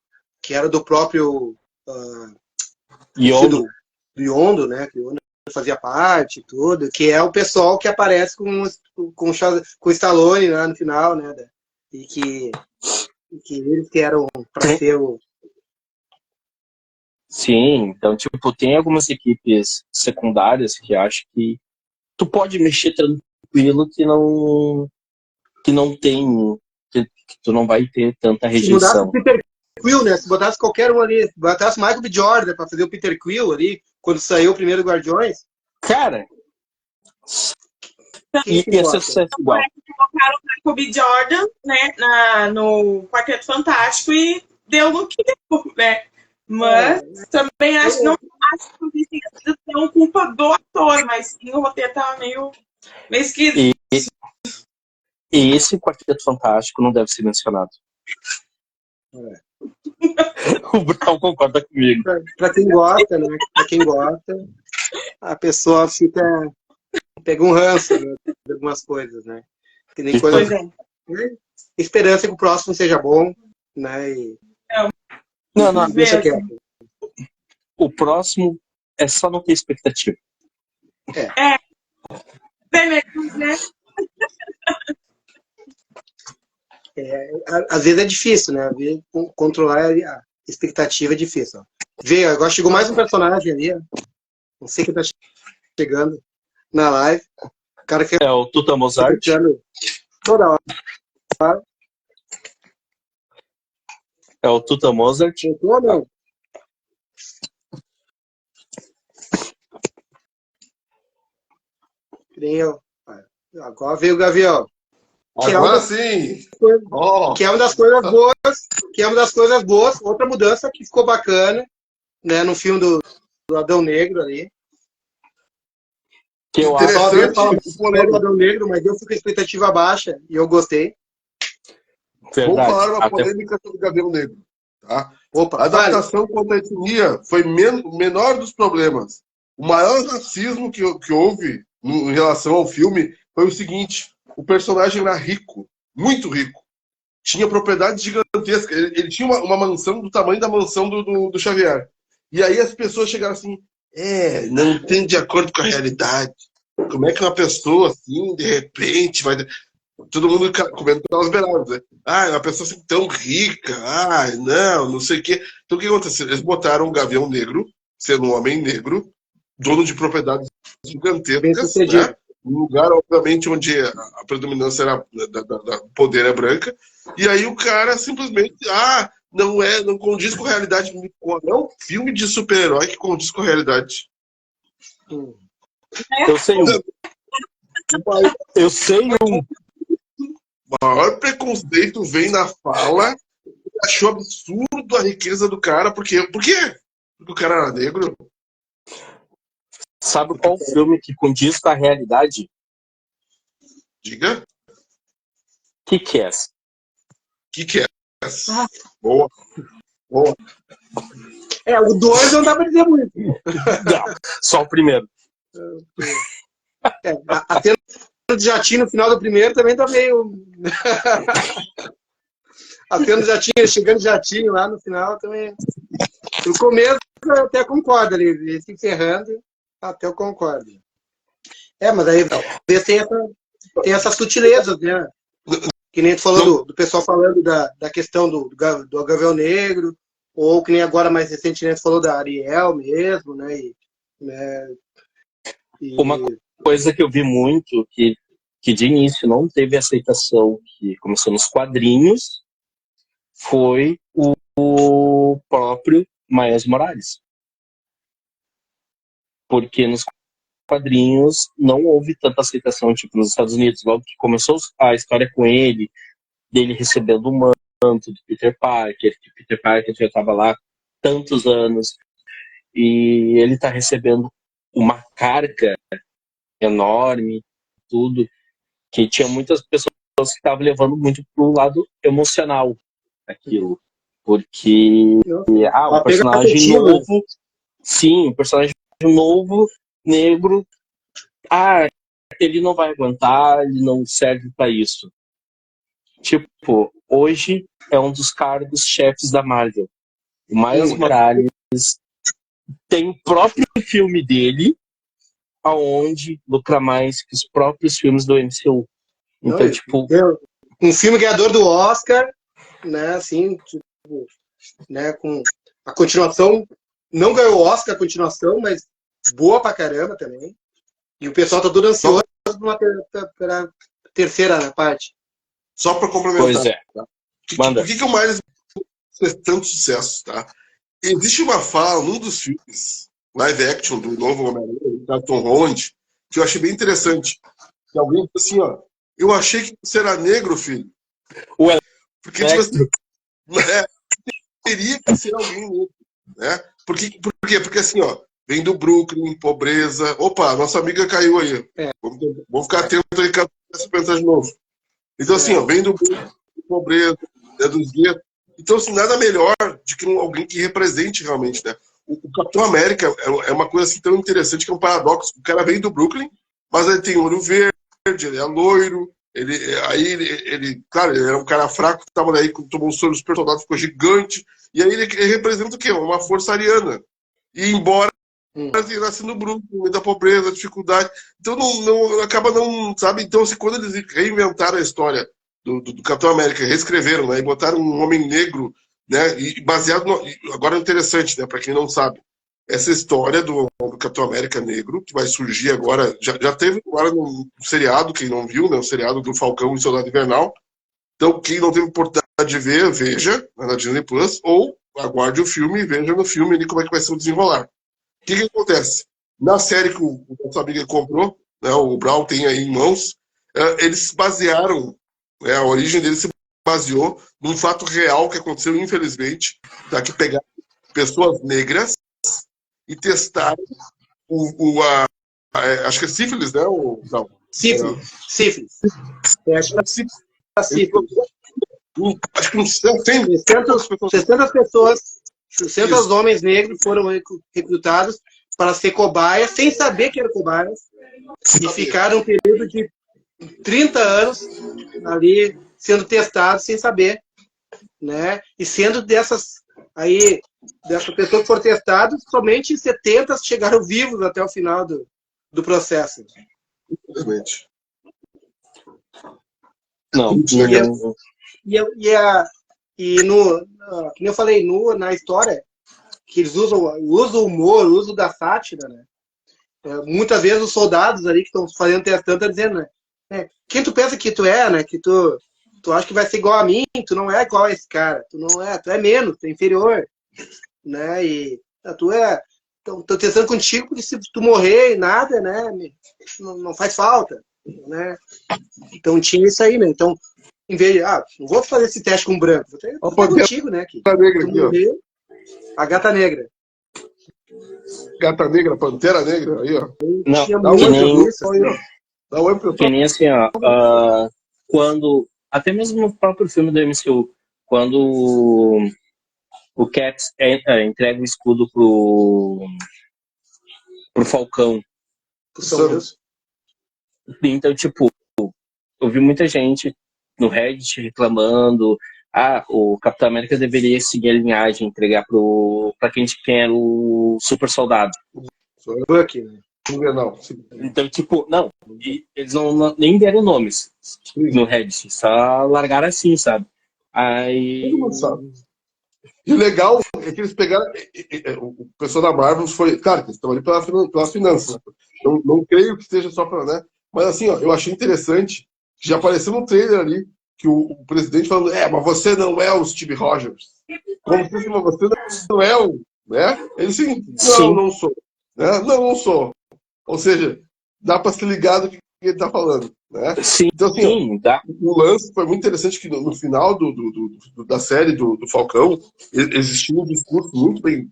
A: próprio
B: Yondo.
A: do Yondo, né? fazia parte, tudo, que é o pessoal que aparece com o Stallone lá no final, né? E que eles que eram para ser o...
B: Sim, então, tipo, tem algumas equipes secundárias que acho que tu pode mexer tranquilo que não tem, que tu não vai ter tanta
A: Se mudasse o
B: rejeição.
A: Peter Quill, né? Se botasse qualquer um ali, botasse Michael B. Jordan para fazer o Peter Quill ali, quando saiu o primeiro Guardiões,
B: Cara,
A: quem se
B: ia ser
A: importa?
B: sucesso igual.
D: Colocaram o Michael B. Jordan, né, no Quarteto Fantástico e deu no que deu, né? Mas também acho, não acho que tenha sido tão culpa do ator, mas sim o roteiro tava meio esquisito.
B: E esse Quarteto Fantástico não deve ser mencionado. O Brown concorda comigo.
A: Para quem gosta, né? Para quem gosta, a pessoa pega um ranço, né, de algumas coisas, né? Que nem coisa.
D: Pois é.
A: Esperança que o próximo seja bom, né? E
B: Não,
A: deixa quieto.
B: o próximo é só não ter expectativa.
D: Né?
A: Às vezes é difícil, né? Às vezes, controlar a expectativa é difícil. Ó. Vê, agora chegou mais um personagem ali. Ó. Não sei quem tá chegando na live. O cara que
B: É o Tuta Mozart.
A: Toda hora.
B: É o Tuta Mozart.
A: Chegou, não? Agora veio o Gavião.
C: Agora sim!
A: Que é uma das coisas boas. Que é uma das coisas boas. Outra mudança que ficou bacana, né? No filme do Adão Negro ali.
B: Que eu
C: Interessante.
A: O Adão Negro, mas eu fui com a expectativa baixa e eu gostei.
C: Vou falar uma polêmica sobre o Gavião Negro. Tá? A adaptação quanto à etnia foi o menor dos problemas. O maior racismo que houve em relação ao filme foi o seguinte: o personagem era rico, muito rico. Tinha propriedades gigantescas. Ele tinha uma mansão do tamanho da mansão do Xavier. E aí as pessoas chegaram assim, não tem de acordo com a realidade. Como é que uma pessoa assim, de repente, vai... Todo mundo comendo pelas beiradas, né? Uma pessoa assim tão rica, não sei o quê. Então o que aconteceu? Eles botaram um Gavião Negro, sendo um homem negro, dono de propriedades gigantescas, né? Um lugar, obviamente, onde a predominância da poder é branca. E aí o cara simplesmente, não condiz com a realidade. É um filme de super-herói que condiz com a realidade.
B: Eu sei um. Eu sei um.
C: O maior preconceito vem na fala. Achou absurdo a riqueza do cara. Por quê? Porque o cara era negro.
B: Sabe qual filme que condiz com a realidade?
C: Diga.
B: Kick-Ass.
C: Kick-Ass. Boa.
A: O 2 não dá pra dizer muito.
B: Não, só o primeiro.
A: A cena de jatinho no final do primeiro também tá meio... A cena de jatinho, chegando de jatinho lá no final também... No começo eu até concordo ali, se encerrando, até eu concordo. Mas aí tem essas sutilezas, né? Que nem tu falou do pessoal falando da questão do Gavião Negro, ou que nem agora mais recentemente falou da Ariel mesmo, né?
B: Uma coisa que eu vi muito, que de início não teve aceitação, que começou nos quadrinhos, foi o próprio Miles Morales. Porque nos quadrinhos não houve tanta aceitação, tipo nos Estados Unidos, logo que começou a história com ele, dele recebendo o manto do Peter Parker, que Peter Parker já estava lá tantos anos, e ele está recebendo uma carga enorme, tudo, que tinha muitas pessoas que estavam levando muito pro lado emocional aquilo, porque o personagem novo, sim, o personagem novo, negro, ele não vai aguentar, ele não serve para isso. Tipo, hoje é um dos cargos chefes da Marvel. O Miles Morales tem o próprio filme dele, aonde lucra mais que os próprios filmes do MCU. Então,
A: Não,
B: tipo...
A: Um filme ganhador do Oscar, né, assim, tipo, né, com a continuação, não ganhou o Oscar a continuação, mas boa pra caramba também. E o pessoal tá todo ansioso pela terceira parte.
C: Só para complementar.
B: Pois é.
C: Tá?
B: Manda.
C: Por que o mais fez tanto sucesso, tá? Existe uma fala num dos filmes live action do novo Homem-Aranha, do Tom Holland, que eu achei bem interessante. Que alguém disse assim, ó, eu achei que você era negro, filho.
B: Ué,
C: porque tipo assim, teria que ser alguém negro, né? Por quê? Porque assim, ó, vem do Brooklyn, pobreza. Opa, nossa amiga caiu aí. Vamos ficar atento aí que essa pensar de novo. Então, assim, ó, vem do Brooklyn, pobreza, dos guetos. Então, assim, nada melhor de que alguém que represente realmente, né? O Capitão América é uma coisa assim tão interessante que é um paradoxo. O cara vem do Brooklyn, mas ele tem olho verde, ele é loiro, claro, ele era um cara fraco que tava daí, tomou um soro do super soldado, ficou gigante, e aí ele representa o quê? Uma força ariana. E embora ele nasce no Brooklyn, no meio da pobreza, dificuldade, então acaba não, sabe? Então, assim, quando eles reinventaram a história do Capitão América, reescreveram, né, e botaram um homem negro, né, e baseado agora é interessante, né, para quem não sabe, essa história do Capitão América negro, que vai surgir agora, já teve agora no seriado, quem não viu, né, o seriado do Falcão e Soldado Invernal. Então, quem não teve oportunidade de ver, veja na Disney Plus, ou aguarde o filme e veja no filme ali como é que vai ser o desenrolar. O que acontece? Na série que o nosso amigo comprou, né, o Brown tem aí em mãos, eles se basearam, a origem deles se baseou num fato real que aconteceu, infelizmente, tá, que pegaram pessoas negras e testaram acho que é sífilis, né? Não.
A: Sífilis. Acho que é sífilis.
C: Acho que uns 60
A: pessoas, 600 homens negros foram recrutados para ser cobaias, sem saber que eram cobaias, e ficaram um período de 30 anos ali sendo testados sem saber, né? E sendo dessas pessoas que foram testadas, somente 70 chegaram vivos até o final do processo.
C: Infelizmente.
B: Não.
A: Como eu falei, na história, que eles usam o humor, o uso da sátira, né? Muitas vezes os soldados ali que estão fazendo testando estão dizendo, né? Quem tu pensa que tu é, né? Que tu acha que vai ser igual a mim, tu não é igual a esse cara, tu é menos, tu é inferior, né? E tu é... Tô testando contigo porque se tu morrer e nada, né? Não faz falta, né? Então tinha isso aí, né? Então, em vez de, não vou fazer esse teste com branco, vou ter contigo, né? Que
C: negra aqui, morrer,
A: a gata negra.
C: Gata negra, pantera negra, aí, ó.
B: Não,
C: dá um oi isso, aí, ó. Dá um oi pro
B: que nem assim, ó, quando, até mesmo no próprio filme do MCU, quando o Cap entrega o escudo pro Falcão. Então, tipo, eu vi muita gente no Reddit reclamando, o Capitão América deveria seguir a linhagem, entregar pra quem era o super soldado.
A: Bucky, né?
B: Então, tipo, não, eles nem deram nomes no Reddit, só largaram assim, sabe? Aí...
C: Todo mundo sabe. E o legal é que eles pegaram. O pessoal da Marvel foi. Claro, que eles estão ali pelas finanças. Né? Não creio que seja só para. Né? Mas assim, ó, eu achei interessante que já apareceu no trailer ali que o presidente falando: mas você não é o Steve Rogers. Como se fosse, você não é o. Né? Ele sim, não sou. Né? Não sou. Ou seja, dá para se ligar do que ele está falando. Né?
B: Sim,
C: então, assim,
B: dá.
C: O lance foi muito interessante que no final da série do Falcão existia um discurso muito bem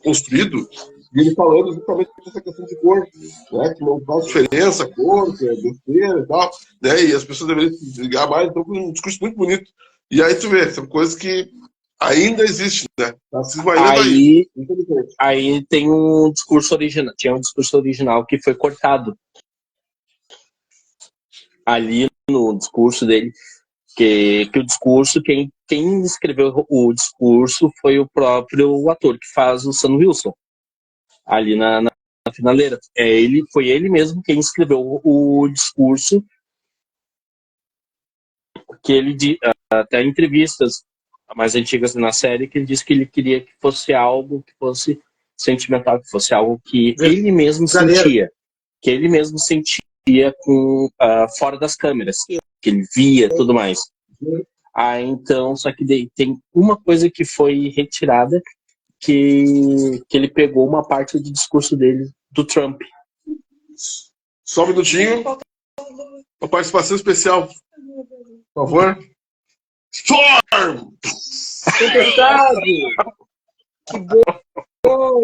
C: construído e ele falando justamente dessa questão de cor, né? Que não faz diferença a cor, que é besteira e tal, né? E as pessoas deveriam se ligar mais. Então foi um discurso muito bonito. E aí tu vê, são coisas que ainda existem, né? Racismo ainda
B: aí tem um discurso original, tinha um discurso original que foi cortado ali no discurso dele, que o discurso, quem escreveu o discurso foi o próprio ator que faz o Sam Wilson, ali na finaleira. Foi ele mesmo quem escreveu o discurso que até entrevistas mais antigas na série, que ele disse que ele queria que fosse algo que fosse sentimental, que fosse algo que ele mesmo sentia, que ele mesmo sentia fora das câmeras, que ele via, tudo mais. Então, só que daí tem uma coisa que foi retirada, que ele pegou uma parte do discurso dele, do Trump.
C: Só um minutinho. Uma participação especial, por favor. Storm!
A: Tempestade! Que bom!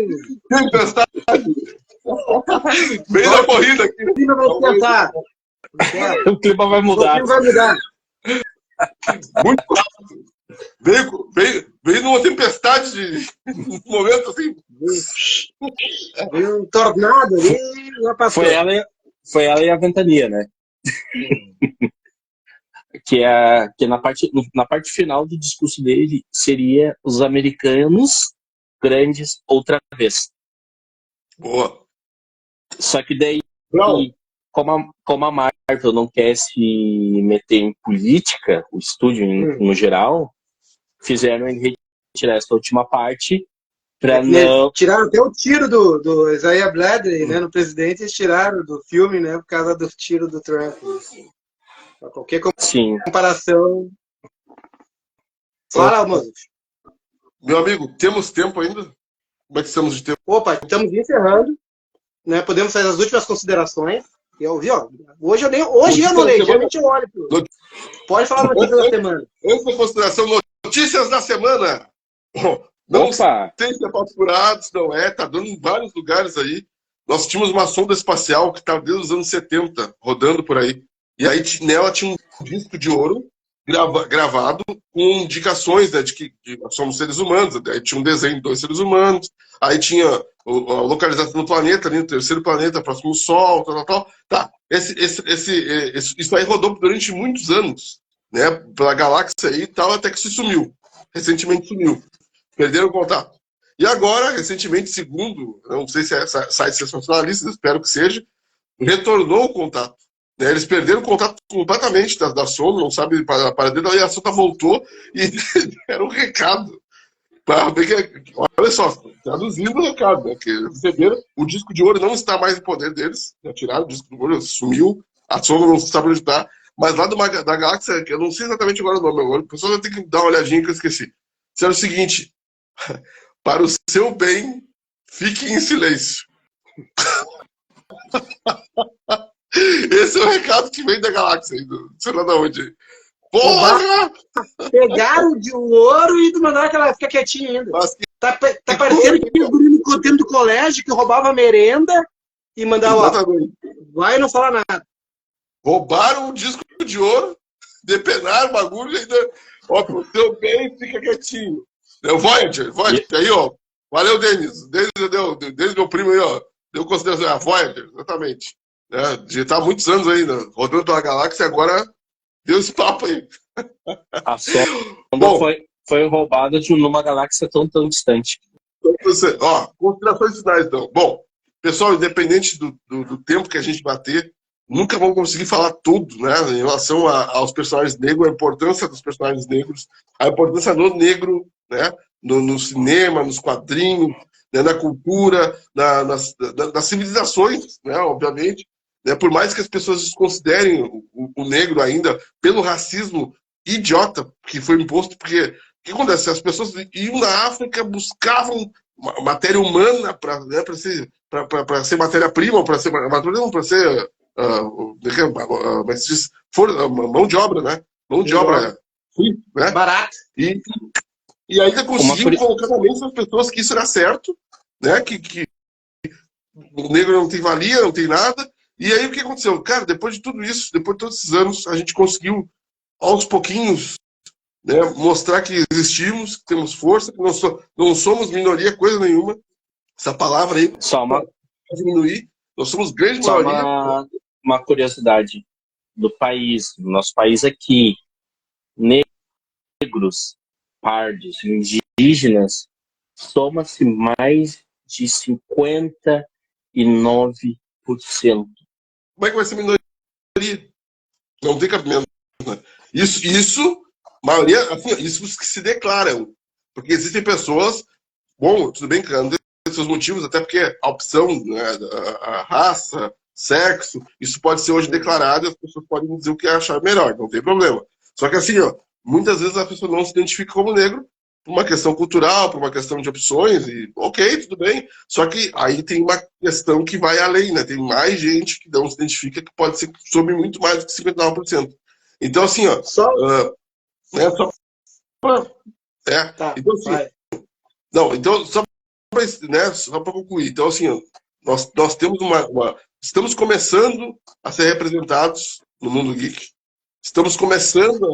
C: Tempestade! Vem na corrida aqui.
A: O clima vai esquentar.
B: O clima vai mudar.
A: O clima vai mudar.
C: Muito rápido. Veio numa tempestade de um momento assim.
A: Veio um tornado ali, já passou.
B: Foi ela e a ventania, né? que na parte final do discurso dele seria os americanos grandes outra vez.
C: Boa.
B: Só que daí,
C: Não.
B: como a Marvel não quer se meter em política, o estúdio no geral, fizeram ele retirar essa última parte para não...
A: Tiraram até o tiro do Isaiah Bradley, né, no presidente, eles tiraram do filme, né, por causa do tiro do Trump. Pra qualquer comparação. Fala, moço.
C: Meu amigo, temos tempo ainda? Como é que estamos de tempo?
A: Opa, estamos encerrando. Né? Podemos fazer as últimas considerações. Eu vi, ó. Hoje eu não leio, geralmente eu olho. Pode falar notícias da semana.
C: Antes da consideração, notícias da semana. Não tem se apurados, não é? Tá dando em vários lugares aí. Nós tínhamos uma sonda espacial que estava desde os anos 70, rodando por aí. E aí nela tinha um disco de ouro gravado com indicações, né, de que nós somos seres humanos. Aí tinha um desenho de 2 seres humanos. Aí tinha a localização do planeta, ali no terceiro planeta, próximo ao Sol, tal. Tá. Isso aí rodou durante muitos anos, né, pela galáxia aí e tal, até que se sumiu. Recentemente sumiu. Perderam o contato. E agora, recentemente, segundo, não sei se é site sensacionalista, espero que seja, retornou o contato. Né, eles perderam o contato completamente da sonda, não sabe para dentro, e a sonda voltou e deram um recado. Para ver que, olha só, traduzindo o recado, né, que receberam, o disco de ouro não está mais em poder deles, já tiraram o disco de ouro, sumiu, a sonda não sabe onde está, mas lá da galáxia, que eu não sei exatamente agora o nome, agora, o pessoal vai ter que dar uma olhadinha que eu esqueci. Disseram o seguinte: para o seu bem, fique em silêncio. Esse é o recado que vem da galáxia, sei lá de onde. Porra!
A: Pegaram de ouro e mandaram que ela fica quietinha ainda. Tá parecendo que os guris no tempo do colégio que roubava merenda e mandava, ó, vai e não fala nada.
C: Roubaram um disco de ouro, depenaram o bagulho e ainda, ó, pro seu bem, fica quietinho. O Voyager, aí, ó. Valeu, Denis. Denis, meu primo aí, ó. Deu consideração. A Voyager, exatamente. Já está há muitos anos ainda, rodando pela galáxia, e agora deu esse papo aí.
B: A sonda foi roubada numa galáxia tão distante.
C: Ó, considerações finais, então. Bom, pessoal, independente do tempo que a gente bater, nunca vamos conseguir falar tudo, né, em relação aos personagens negros, a importância dos personagens negros, a importância do negro, né, no cinema, nos quadrinhos, né, na cultura, nas civilizações, né, obviamente. Né, por mais que as pessoas desconsiderem o negro ainda pelo racismo idiota que foi imposto, porque o que acontece? As pessoas iam na África, buscavam matéria humana para ser matéria-prima, para ser mão de obra, né? Mão de obra, né?
A: Barato.
C: E ainda conseguiam colocar na mente as pessoas que isso era certo, né? Que o negro não tem valia, não tem nada. E aí o que aconteceu? Cara, depois de tudo isso, depois de todos esses anos, a gente conseguiu, aos pouquinhos, né, mostrar que existimos, que temos força, que não somos minoria, coisa nenhuma. Essa palavra aí
B: vai
C: diminuir. Nós somos grande maioria.
B: Uma curiosidade do país, do nosso país aqui, negros, pardos, indígenas, soma-se mais de 50
C: Como é que vai ser minoria? Não tem cabimento. Né? Isso, maioria, assim, isso que se declaram. Porque existem pessoas, bom, tudo bem, cada um tem seus motivos, até porque a opção, né, a raça, sexo, isso pode ser hoje declarado e as pessoas podem dizer o que achar melhor, não tem problema. Só que assim, ó, muitas vezes a pessoa não se identifica como negro por uma questão cultural, por uma questão de opções, e ok, tudo bem. Só que aí tem uma questão que vai além, né? Tem mais gente que não se identifica que pode ser sobre muito mais do que 59%. Então, assim, ó, né, só pra,
A: Tá,
C: então, assim,
A: vai.
C: não, então, só para concluir. Então, assim, ó, nós temos estamos começando a ser representados no mundo geek. Estamos começando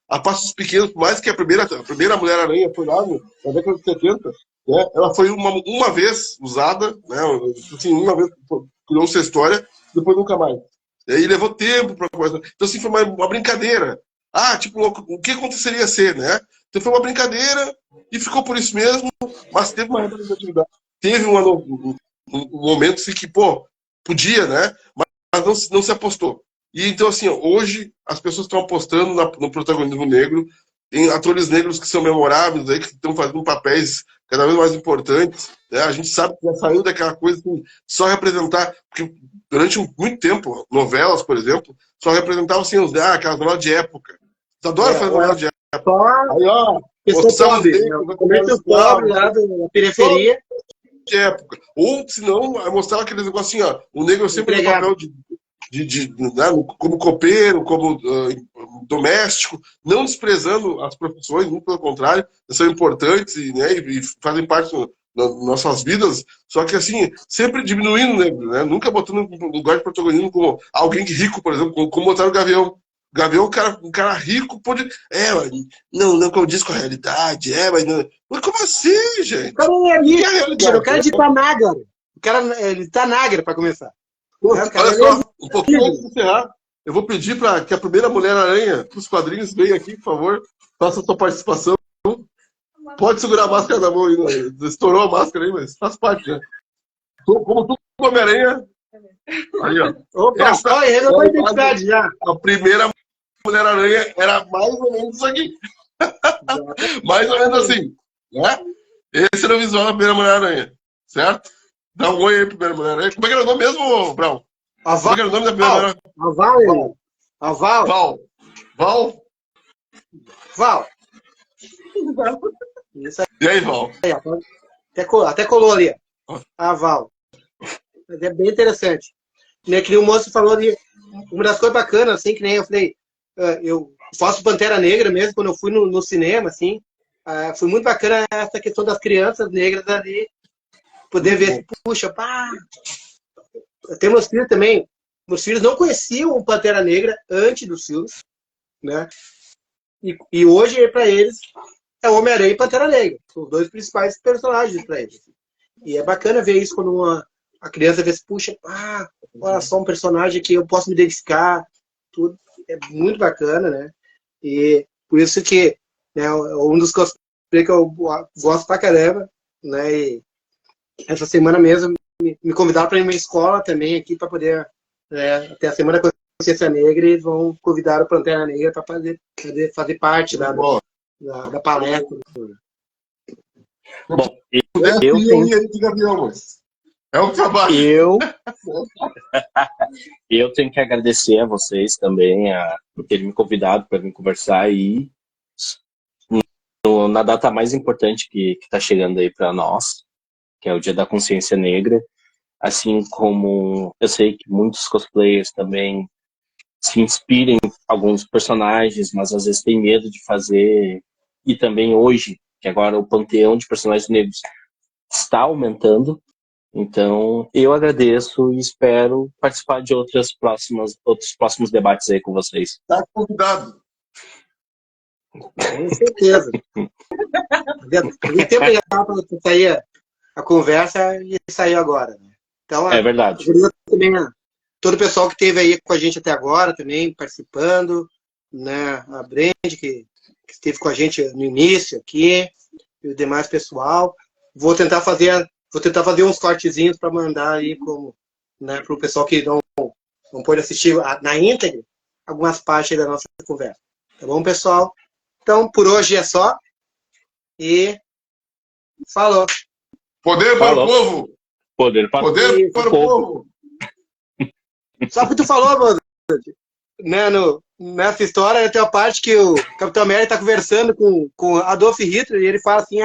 C: a passos pequenos, por mais que a primeira Mulher-Aranha foi lá na década de 70, né? Ela foi uma vez usada, né? Assim, uma vez criou-se a história, depois nunca mais. E aí levou tempo para começar. Então, assim, foi uma brincadeira. Tipo, o que aconteceria ser, né? Então foi uma brincadeira e ficou por isso mesmo, mas teve uma representatividade. Teve um momento assim, que, pô, podia, né? Mas não se apostou. E então, assim, hoje as pessoas estão apostando no protagonismo negro, em atores negros que são memoráveis, aí, que estão fazendo papéis cada vez mais importantes. Né? A gente sabe que já saiu daquela coisa assim, só representar, porque durante muito tempo, novelas, por exemplo, só representavam assim, aquelas novelas de época. Você adora fazer novela de época.
A: Só
C: Aí, ó,
A: pessoa pobre, comércio pobre lá da periferia.
C: De época. Ou, se não, mostrava aquele negócio assim, ó, o negro sempre no papel né, como copeiro, como doméstico, não desprezando as profissões, muito pelo contrário, são importantes e fazem parte das nossas vidas, só que assim, sempre diminuindo o negro, né? Nunca botando no lugar de protagonismo como alguém rico, por exemplo, como botaram o Gavião. O Gavião, um cara rico, pode. Não condiz com a realidade, mas como assim, gente?
A: O cara é rico, o cara de Tanagra. O cara, ele tá Nagra, para começar.
C: Olha só, um pouquinho antes de encerrar, eu vou pedir para que a primeira Mulher-Aranha dos quadrinhos venha aqui, por favor, faça a sua participação. Pode segurar a máscara na mão aí, né? Estourou a máscara aí, mas faz parte, né? Como tudo Homem-Aranha. Aí, ó.
A: Opa, identidade já.
C: A primeira Mulher-Aranha era mais ou menos isso aqui. Mais ou menos assim. Né? Esse era o visual da primeira Mulher-Aranha. Certo? Dá um oi aí, primeira Mulher-Aranha. Como é que era o nome mesmo, Brau? Como é que era o nome da primeira Mulher-Aranha?
A: Aval.
C: Val.
A: Isso aí.
C: E aí, Val?
A: Até colou ali. Aval. Mas é bem interessante. Que nem o moço falou ali, uma das coisas bacanas, assim, que nem eu falei, eu faço Pantera Negra mesmo, quando eu fui no cinema, assim, foi muito bacana essa questão das crianças negras ali, poder ver, puxa, pá. Tem meus filhos também, meus filhos não conheciam o Pantera Negra antes dos filmes, né? E hoje, para eles, é Homem-Aranha e Pantera Negra, são os dois principais personagens para eles. E é bacana ver isso quando a criança vê, puxa, olha só um personagem que eu posso me identificar, tudo. É muito bacana, né? E por isso que, né, um dos cosplay que eu gosto pra caramba, né? E essa semana mesmo me convidaram para ir numa escola também aqui para poder, né, até a Semana da Consciência Negra, e vão convidar o Pantera Negra para fazer parte da palestra.
B: Bom, eu
C: é um trabalho.
B: Eu tenho que agradecer a vocês também por terem me convidado para vir conversar e na data mais importante que está chegando aí para nós, que é o Dia da Consciência Negra, assim como eu sei que muitos cosplayers também se inspiram em alguns personagens, mas às vezes tem medo de fazer, e também hoje, que agora o panteão de personagens negros está aumentando. Então, eu agradeço e espero participar de outros próximos debates aí com vocês.
C: Está convidado.
A: Com certeza. Tem tempo legal para sair a conversa e saiu agora. Né? Então,
B: é verdade.
A: Também, todo o pessoal que esteve aí com a gente até agora também participando, né? A Brand, que esteve com a gente no início aqui, e o demais pessoal. Vou tentar fazer Vou tentar fazer uns cortezinhos para mandar aí como, né, para o pessoal que não pôde assistir na íntegra algumas partes da nossa conversa. Tá bom, pessoal? Então, por hoje é só. E falou.
C: Poder para o povo!
B: Poder para
C: o povo!
A: Só que tu falou, mano, né, nessa história tem a parte que o Capitão América tá conversando com Adolf Hitler e ele fala assim,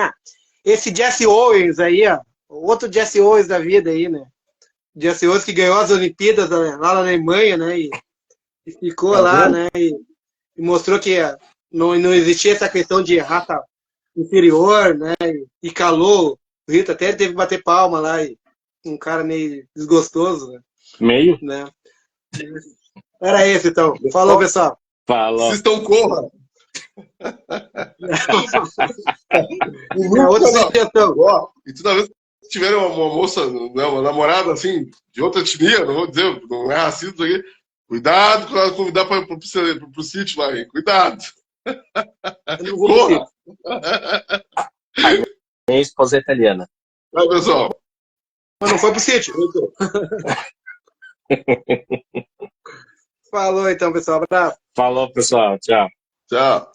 A: esse Jesse Owens aí, outro Jesse Owens da vida aí, né? Jesse Owens que ganhou as Olimpíadas lá na Alemanha, né? E ficou lá, né? E mostrou que não existia essa questão de raça inferior, né? E calou o Hitler, até ele teve que bater palma lá, e um cara meio desgostoso, né?
B: Meio?
A: Né? Era esse, então. Falou, pessoal.
B: Falou.
C: Assistam Corra. E toda vez que tiver uma moça, uma namorada assim, de outra etnia, não vou dizer, não é racismo aqui, cuidado quando ela convidar para o sítio lá, hein? Cuidado.
A: Eu não vou pro sítio.
B: Minha esposa é italiana.
C: Vai, pessoal.
A: Mas não foi pro sítio. Falou então, pessoal. Abraço.
B: Falou, pessoal. Tchau.
C: Tchau.